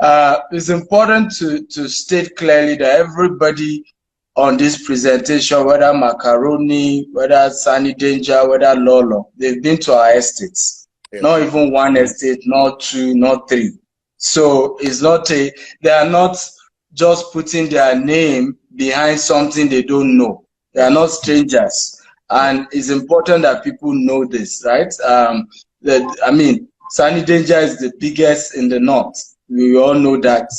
It's important to state clearly that everybody on this presentation, whether Macaroni, whether Sunny Danger, whether Lolo, they've been to our estates. Not even one estate, not two, not three. So it's not they are not just putting their name behind something they don't know. They are not strangers. And it's important that people know this, right? Sunny Danger is the biggest in the north. We all know that,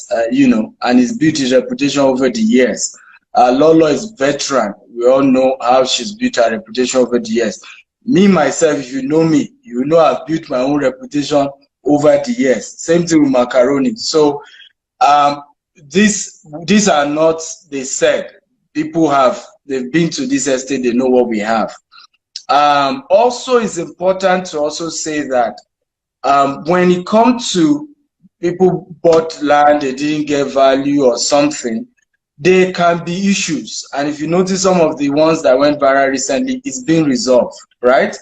and he's built his reputation over the years. Lolo is veteran. We all know how she's built her reputation over the years. Me, myself, if you know me, you know I've built my own reputation over the years. Same thing with Macaroni. So these are not, they said, they've been to this estate, they know what we have. Also, it's important to also say that when it comes to people bought land, they didn't get value or something, there can be issues. And if you notice some of the ones that went viral recently, it's being resolved, right?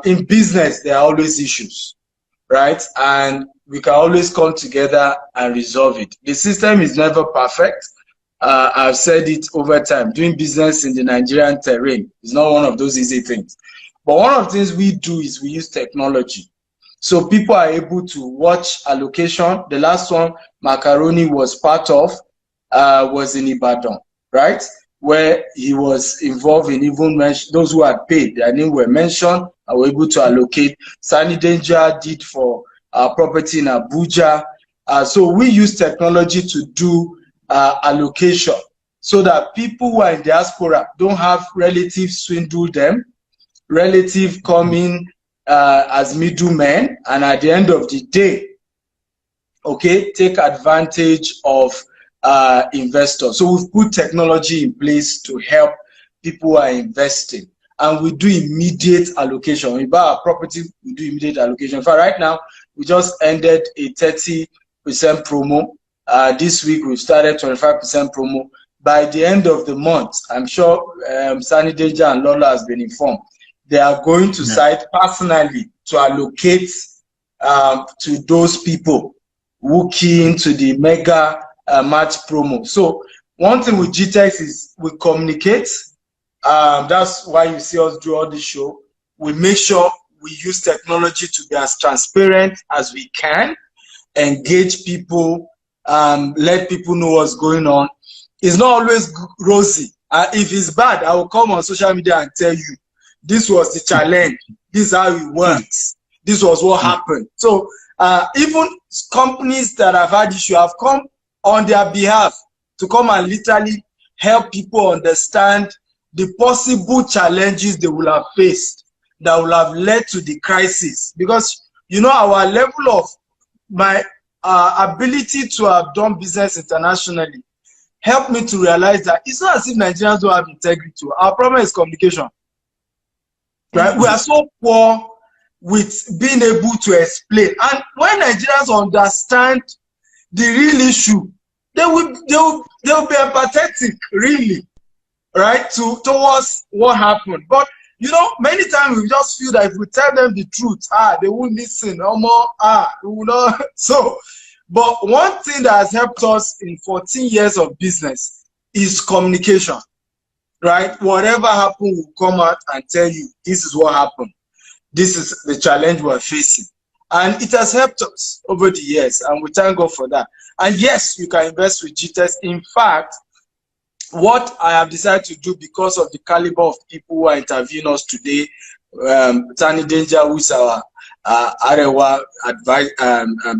In business, there are always issues, right? And we can always come together and resolve it. The system is never perfect. I've said it over time. Doing business in the Nigerian terrain is not one of those easy things. But one of the things we do is we use technology. So people are able to watch allocation. The last one Macaroni was part of was in Ibadan, right? Where he was involved in even those who had paid, their name were mentioned and were able to allocate. Sunny Danger did for our property in Abuja. So we use technology to do allocation so that people who are in diaspora don't have relatives swindle them, relative come in, as middlemen, and at the end of the day, okay, take advantage of investors. So we've put technology in place to help people who are investing, and we do immediate allocation. When we buy a property, we do immediate allocation. In fact, right now, we just ended a 30% promo. This week, we've started 25% promo. By the end of the month, I'm sure Sunny Danger and Lola has been informed. They are going to site personally to allocate to those people who key into the mega March promo. So one thing with GTEx is we communicate. That's why you see us do all this show. We make sure we use technology to be as transparent as we can, engage people, let people know what's going on. It's not always rosy. If it's bad, I will come on social media and tell you, this was the challenge. This is how it works. This was what happened. So even companies that have had issue have come on their behalf to come and literally help people understand the possible challenges they will have faced that will have led to the crisis. Because, you know, our level of my ability to have done business internationally helped me to realize that it's not as if Nigerians don't have integrity. Our problem is communication. Right? We are so poor with being able to explain. And when Nigerians understand the real issue, they will be empathetic, really, right, towards what happened. But you know, many times we just feel that if we tell them the truth, they won't listen. No more, we will not. So, but one thing that has helped us in 14 years of business is communication, right? Whatever happened, we'll come out and tell you, this is what happened. This is the challenge we're facing. And it has helped us over the years, and we thank God for that. And yes, you can invest with GTEx. In fact, what I have decided to do because of the caliber of people who are interviewing us today, Tani Danger, who is our Arewa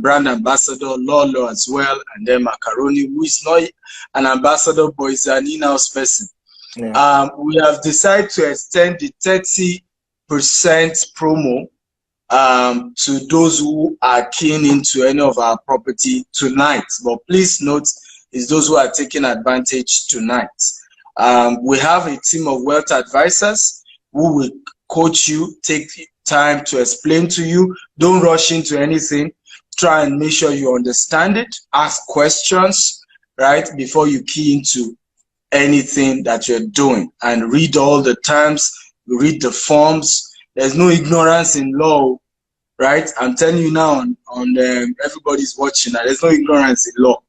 brand ambassador, Lolo as well, and then Macaroni, who is not an ambassador but is an in-house person. Yeah. We have decided to extend the 30% promo to those who are keen into any of our property tonight. But please note, it's those who are taking advantage tonight. We have a team of wealth advisors who will coach you, take time to explain to you. Don't rush into anything. Try and make sure you understand it. Ask questions, right, before you key into anything that you're doing. And read all the terms, read the forms. There's no ignorance in law, right? I'm telling you now on everybody's watching that there's no ignorance in law.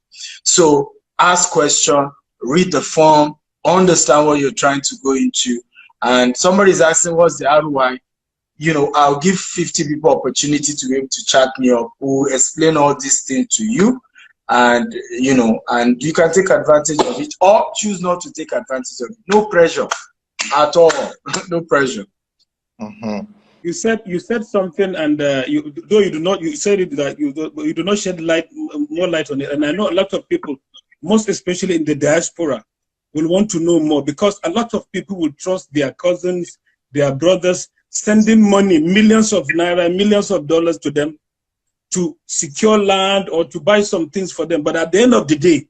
So ask question, read the form, understand what you're trying to go into. And somebody's asking, what's the ROI? You know, I'll give 50 people opportunity to be able to chat me up, who will explain all these things to you. And, you know, and you can take advantage of it or choose not to take advantage of it. No pressure at all. No pressure. Mm-hmm. You said something, and you said it that you do not shed more light on it. And I know a lot of people, most especially in the diaspora, will want to know more, because a lot of people will trust their cousins, their brothers, sending money, millions of naira, millions of dollars to them to secure land or to buy some things for them. But at the end of the day,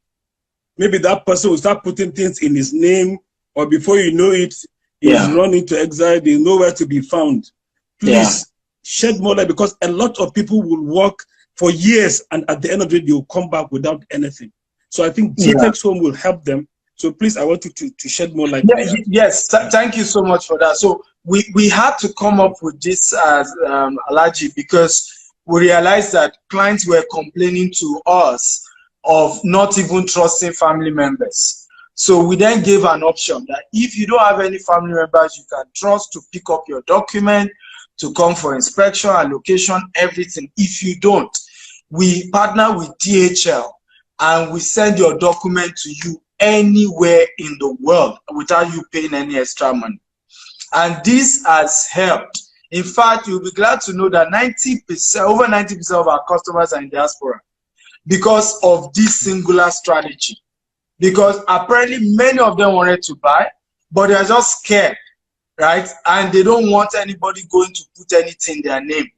maybe that person will start putting things in his name, or before you know it, he's run into exile. There's nowhere to be found. Please shed more light, because a lot of people will work for years, and at the end of the day, they will come back without anything. So I think GTEx Home will help them. So please, I want you to shed more light. Yes, thank you so much for that. So we had to come up with this Alaji, because we realized that clients were complaining to us of not even trusting family members. So we then gave an option that if you don't have any family members you can trust to pick up your document, to come for inspection, allocation, everything. If you don't, we partner with DHL and we send your document to you anywhere in the world without you paying any extra money. And this has helped. In fact, you'll be glad to know that over 90% of our customers are in diaspora because of this singular strategy. Because apparently many of them wanted to buy, but they are just scared, right? And they don't want anybody going to put anything in their name.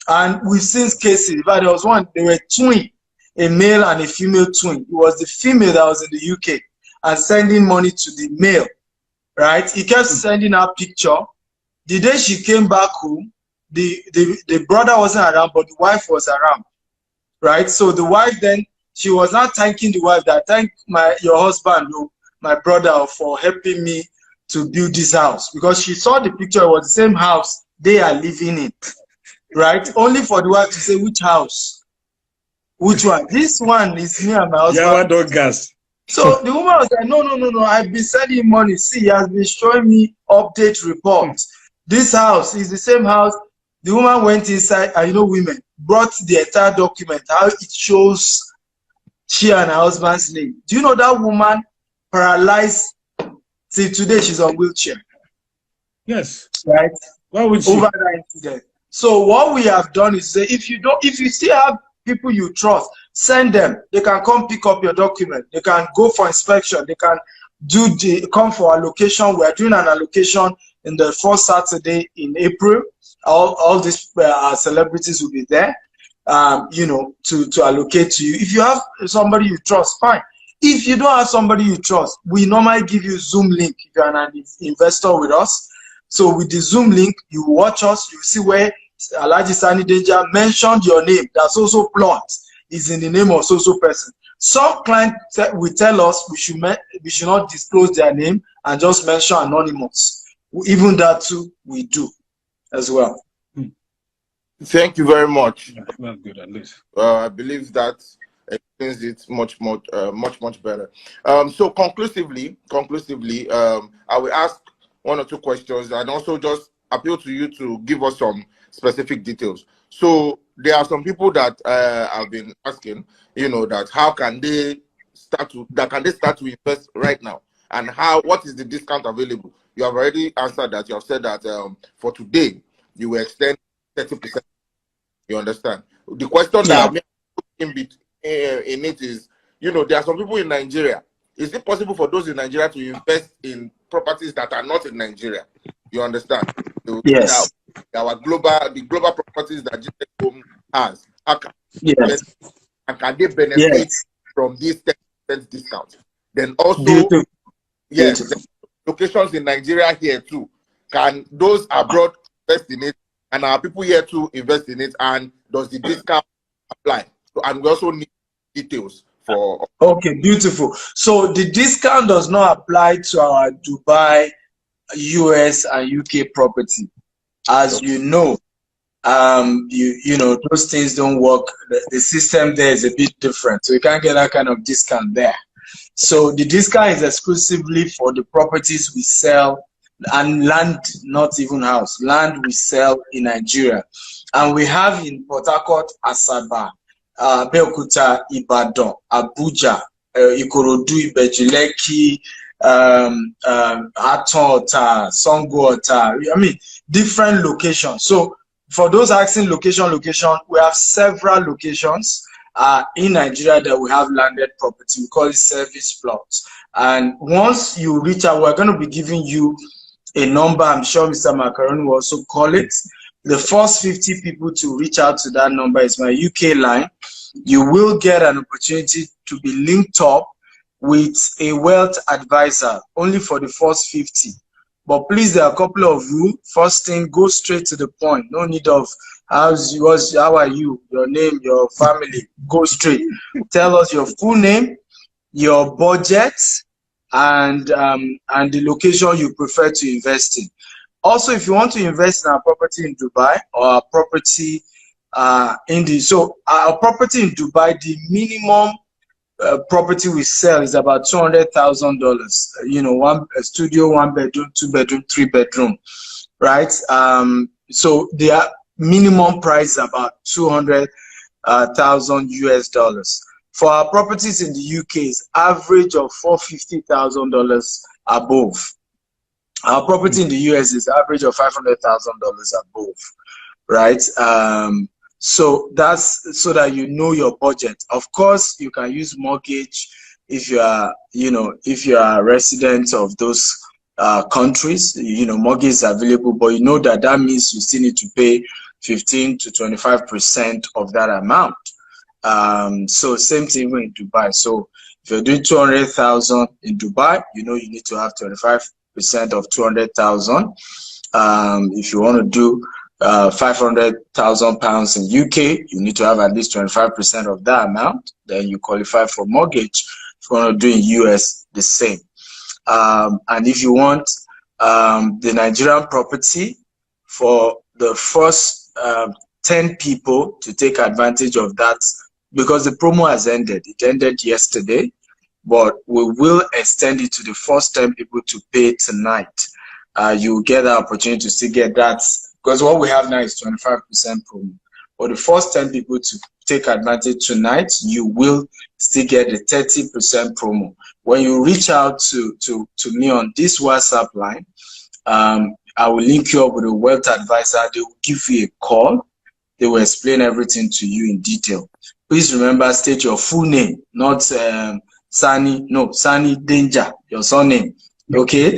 And we've seen cases, but there was one, they were twin, a male and a female twin. It was the female that was in the UK and sending money to the male, right? He kept sending her picture. The day she came back home, the brother wasn't around, but the wife was around, right? So the wife then, she was not thanking the wife that thank your husband, my brother, for helping me to build this house, because she saw the picture. It was the same house they are living in, right? Only for the wife to say, which house, which one? This one is me and my husband. Yeah, gas. So the woman was like, no, I've been sending money. See, he has been showing me update reports. This house is the same house. The woman went inside, and women brought the entire document, how it shows she and her husband's name. Do you know that woman paralyzed till today? She's on wheelchair. Yes. Right? Why would she? Over that incident. So what we have done is say, if you still have people you trust, send them. They can come pick up your document. They can go for inspection. They can come for allocation. We are doing an allocation in the first Saturday in April. All these celebrities will be there, to allocate to you. If you have somebody you trust, fine. If you don't have somebody you trust, we normally give you Zoom link if you're an investor with us. So with the Zoom link, you watch us, you see where Alhaji Sani Danger mentioned your name. That's also plot is in the name of so person. Some clients will tell us we should not disclose their name and just mention anonymous. Even that too, we do as well. Thank you very much. That's good, at least. I believe that explains it much better. So conclusively, I will ask one or two questions and also just appeal to you to give us some specific details. So there are some people that have been asking, that how can they start to invest right now, and what is the discount available? You have already answered that. You have said that for today you will extend 30%. You understand? The question that I'm in it is, there are some people in Nigeria. Is it possible for those in Nigeria to invest in properties that are not in Nigeria? You understand? Yes. The global properties that GTech Home has. And can they benefit from this 10% discount? Then also, locations in Nigeria here too. Can those abroad invest in it? And our people here to invest in it? And does the discount apply? So, and we also need details for. Okay, beautiful. So the discount does not apply to our Dubai, US, and UK property. As you know, those things don't work. The system there is a bit different, so you can't get that kind of discount there. So the discount is exclusively for the properties we sell, and land, not even house, land we sell in Nigeria. And we have in Port Harcourt, Asaba, Abeokuta, Ibadan, Abuja, Ikorodu, Ibeju-Lekki, Aton-Ota, Sango-Ota, different locations. So for those asking location, we have several locations in Nigeria that we have landed property. We call it service plots. And once you reach out, we're going to be giving you a number. I'm sure Mr. Macaroni will also call it. The first 50 people to reach out to that number is my UK line. You will get an opportunity to be linked up with a wealth advisor only for the first 50. But please, there are a couple of you. First thing, go straight to the point. No need of how are you, your name, your family. Go straight. Tell us your full name, your budget, and the location you prefer to invest in. Also, if you want to invest in our property in Dubai or our property our property in Dubai, the minimum property we sell is about $200,000. One studio, 1 bedroom, 2 bedroom, 3 bedroom, right? So their minimum price is about $200,000 US. For our properties in the UK, is average of $450,000 above. Our property in the US is average of $500,000 above, right? So that's so that you know your budget. Of course, you can use mortgage if you are, if you are a resident of those countries, mortgage is available, but you know that means you still need to pay 15 to 25% of that amount. So same thing even in Dubai. So if you're doing 200,000 in Dubai, you need to have 25% of 200,000. If you want to do 500,000 pounds in UK, you need to have at least 25% of that amount. Then you qualify for mortgage. If you want to do in US, the same. And if you want the Nigerian property, for the first 10 people to take advantage of that, because the promo has ended. It ended yesterday, but we will extend it to the first 10 people to pay tonight. You will get the opportunity to still get that, because what we have now is 25% promo. For the first 10 people to take advantage tonight, you will still get the 30% promo. When you reach out to me on this WhatsApp line, I will link you up with a wealth advisor. They will give you a call. They will explain everything to you in detail. Please remember, state your full name, not Sani Danger, your surname. Okay?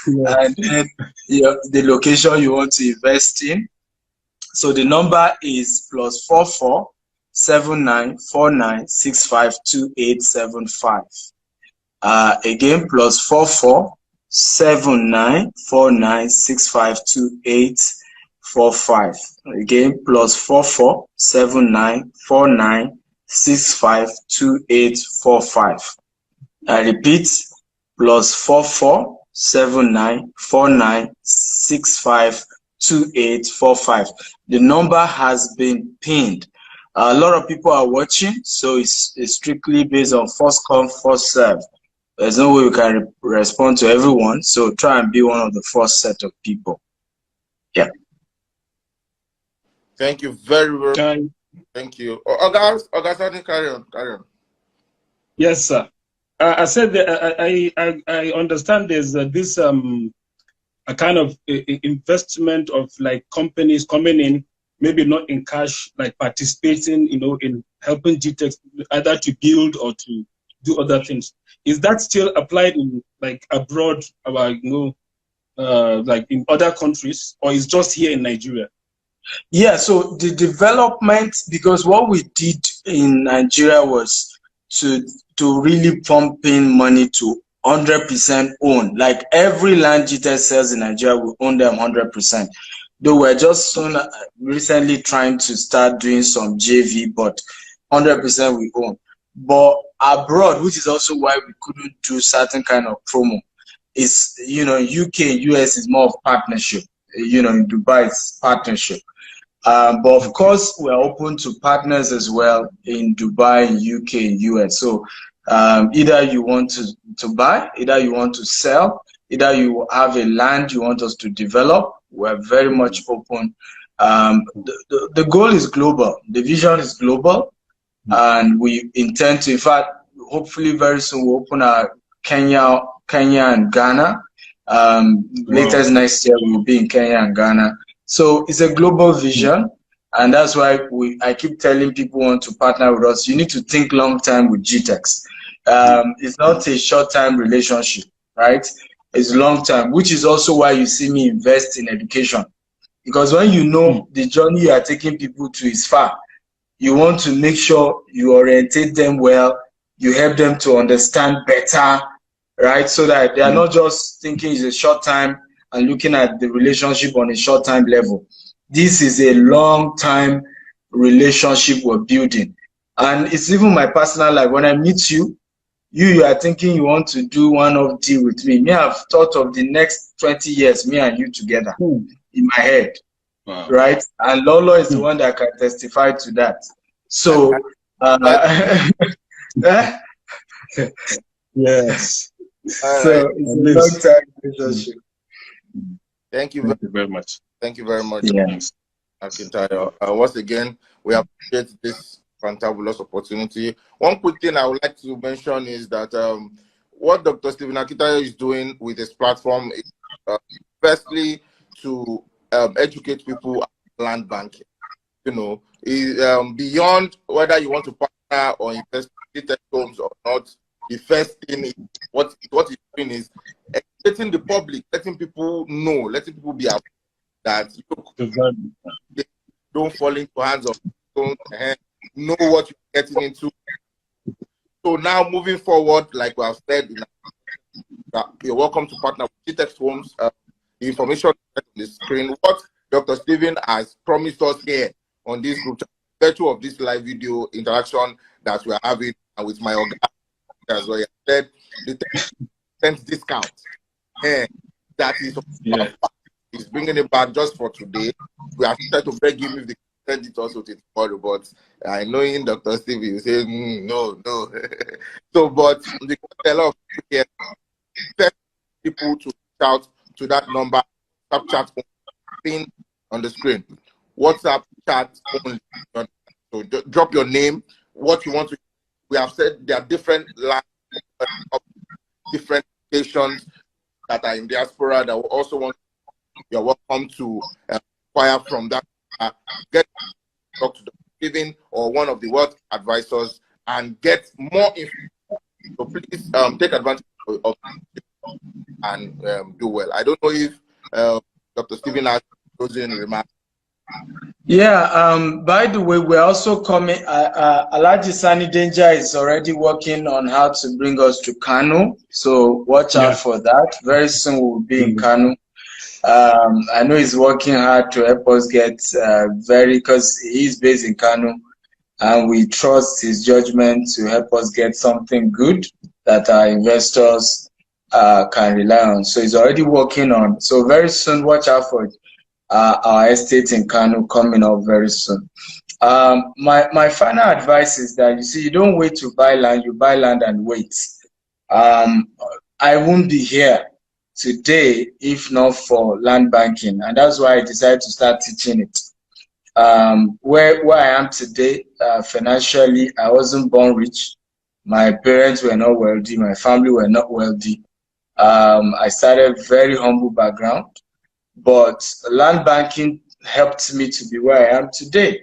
And then the location you want to invest in. So the number is +44 7949 652875. Again, +44 7949 652845. Again, +44 7949 652845. I repeat, +44 7949 652845. The number has been pinned. A lot of people are watching, so it's strictly based on first come, first serve. There's no way we can respond to everyone, so try and be one of the first set of people. Yeah. Thank you very, very much. Thank you. August, carry on. Yes, sir. I said that I understand there's this a kind of investment of like companies coming in, maybe not in cash, like participating, in helping GTEx either to build or to do other things. Is that still applied in like abroad, like in other countries, or is just here in Nigeria? Yeah, so the development, because what we did in Nigeria was to really pump in money to 100% own. Like every land GTEx sells in Nigeria, we own them 100%. Though we're just recently trying to start doing some JV, but 100% we own. But abroad, which is also why we couldn't do certain kind of promo, is, UK and US is more of partnership. In Dubai, it's partnership. But of course, we're open to partners as well in Dubai, UK, and US. So either you want to buy, either you want to sell, either you have a land you want us to develop, we're very much open. The goal is global. The vision is global. And we intend to, in fact, hopefully very soon we'll open our Kenya and Ghana. Latest next year we'll be in Kenya and Ghana. So it's a global vision, and that's why I keep telling people who want to partner with us, you need to think long term with GTEx. It's not a short time relationship, right? It's long term, which is also why you see me invest in education. Because when you know the journey you are taking people to is far, you want to make sure you orientate them well, you help them to understand better, right? So that they are not just thinking it's a short time and looking at the relationship on a short time level. This is a long time relationship we're building. And it's even my personal life. When I meet you, you are thinking you want to do one-off deal with me. Me, I've thought of the next 20 years, me and you together in my head. Wow. Right? And Lolo is the one that can testify to that. So, yes. So it's a long time relationship. Thank you very much. Thank you very much. Yes. Akintayo. Once again, we appreciate this fantabulous opportunity. One quick thing I would like to mention is that what Dr. Stephen Akintayo is doing with his platform is firstly to educate people about land banking. Beyond whether you want to partner or invest in homes or not, the first thing is what he's doing is educating the public, letting people know, letting people be aware that look, they don't fall into hands of don't know what you're getting into. So now moving forward, like we have said, you're welcome to partner with Text Homes. The information on the screen. What Dr. Stephen has promised us here on this group, virtue of this live video interaction that we are having with my organ as well. He said the 10% discount. That is bringing it back just for today. We are trying to beg him if they send it also to tomorrow, but I know in Dr. Steve, you say no. So, but the a lot of people here, people to shout to that number, WhatsApp chat thing on the screen. WhatsApp chat only. So drop your name, what you want to. We have said there are different lines of different stations that are in diaspora that will also want. You're welcome to inquire from that. Get talk to Stephen or one of the wealth advisors and get more information. So please take advantage of and do well. I don't know if Dr. Stephen has closing remarks. Yeah, by the way, we're also coming, Alhaji Sani Danger is already working on how to bring us to Kano. So watch out for that. Very soon we'll be in Kano. I know he's working hard to help us get because he's based in Kano, and we trust his judgment to help us get something good that our investors can rely on. So he's already working on. So very soon, watch out for our estate in Kano coming up very soon. My final advice is that you don't wait to buy land, you buy land and wait. I won't be here today if not for land banking, and that's why I decided to start teaching it. Where I am today, financially, I wasn't born rich. My parents were not wealthy. My family were not wealthy. I started very humble background, but land banking helped me to be where I am today.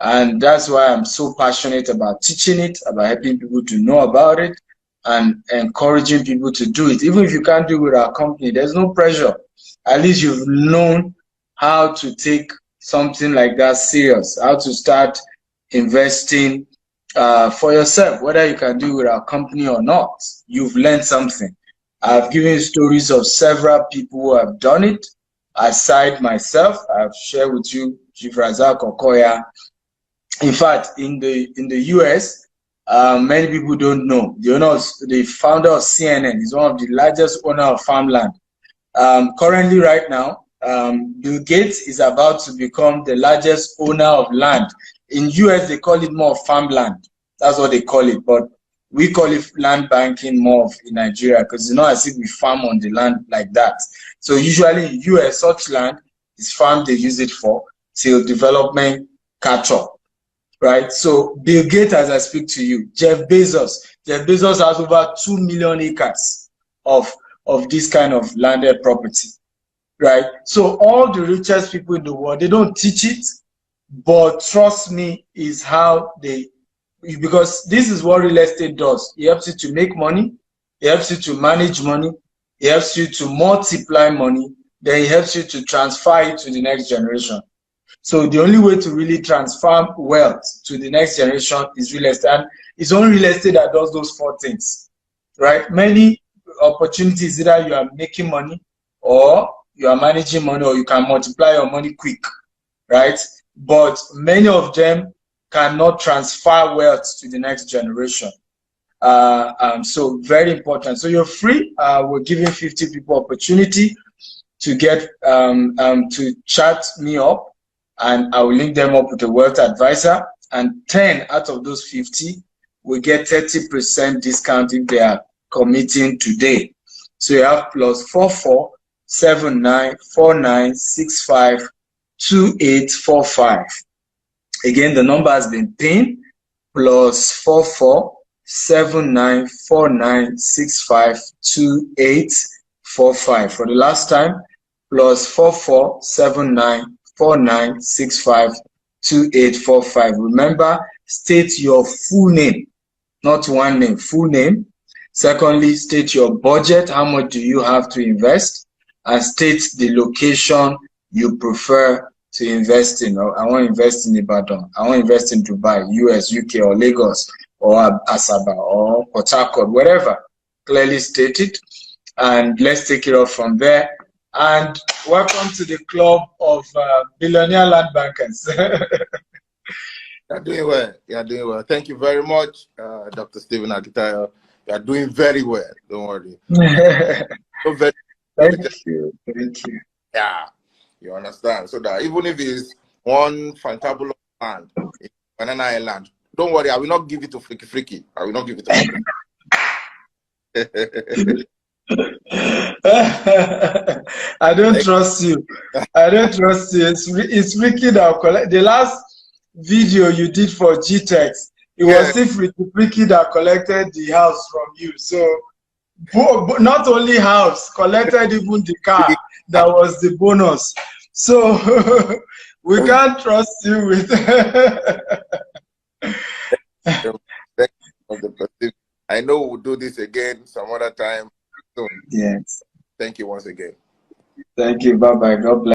And that's why I'm so passionate about teaching it, about helping people to know about it, and encouraging people to do it. Even if you can't do it with our company, there's no pressure. At least you've known how to take something like that serious, how to start investing for yourself, whether you can do it with our company or not. You've learned something. I've given stories of several people who have done it. Aside myself, I've shared with you Chief Razak Okoya. In fact, in the US, many people don't know. The founder of CNN is one of the largest owner of farmland. Currently, right now, Bill Gates is about to become the largest owner of land. In US, they call it more farmland. That's what they call it. But we call it land banking more in Nigeria, because it's not as if we farm on the land like that. So usually in US, such land is farmed, they use it for till development catch up. Right? So Bill Gates, as I speak to you, Jeff Bezos has over 2 million acres of this kind of landed property. Right? So all the richest people in the world, they don't teach it, but trust me, is how because this is what real estate does. It helps you to make money, it helps you to manage money, it helps you to multiply money, then it helps you to transfer it to the next generation. So the only way to really transfer wealth to the next generation is real estate. And it's only real estate that does those 4 things, right? Many opportunities, either you are making money or you are managing money, or you can multiply your money quick, right? But many of them cannot transfer wealth to the next generation. So very important. So you're free. We're giving 50 people opportunity to get to chat me up, and I will link them up with a wealth advisor. And 10 out of those 50 will get 30% discount if they are committing today. So you have +44 79 49 65 2845. Again, the number has been pinned. +44 79 49 65 2845. For the last time, +44 79 49 65 2845. Remember, state your full name, not one name, full name, Secondly, state your budget. How much do you have to invest? And state the location you prefer to invest in. I want to invest in Ibadan. I want to invest in Dubai, US, UK, or Lagos, or Asaba, or Port Harcourt, wherever. Clearly state it. And let's take it off from there. And welcome to the club of billionaire land bankers. You're doing well. You're doing well. Thank you very much, Dr. Stephen Akitayo. You're doing very well. Don't worry. So Thank you. Thank you. Yeah, you understand. So that even if it's one fantabulous land, Banana Island, don't worry. I will not give it to Freaky. I will not give it to Freaky. I don't trust you. I don't trust you. It's Freaky that will collect. The last video you did for GTEX, it was still Freaky that collected the house from you. So not only house, collected even the car. That was the bonus. So we can't trust you with. I know we'll do this again some other time soon. Yes. Thank you once again. Thank you. Bye bye. God bless.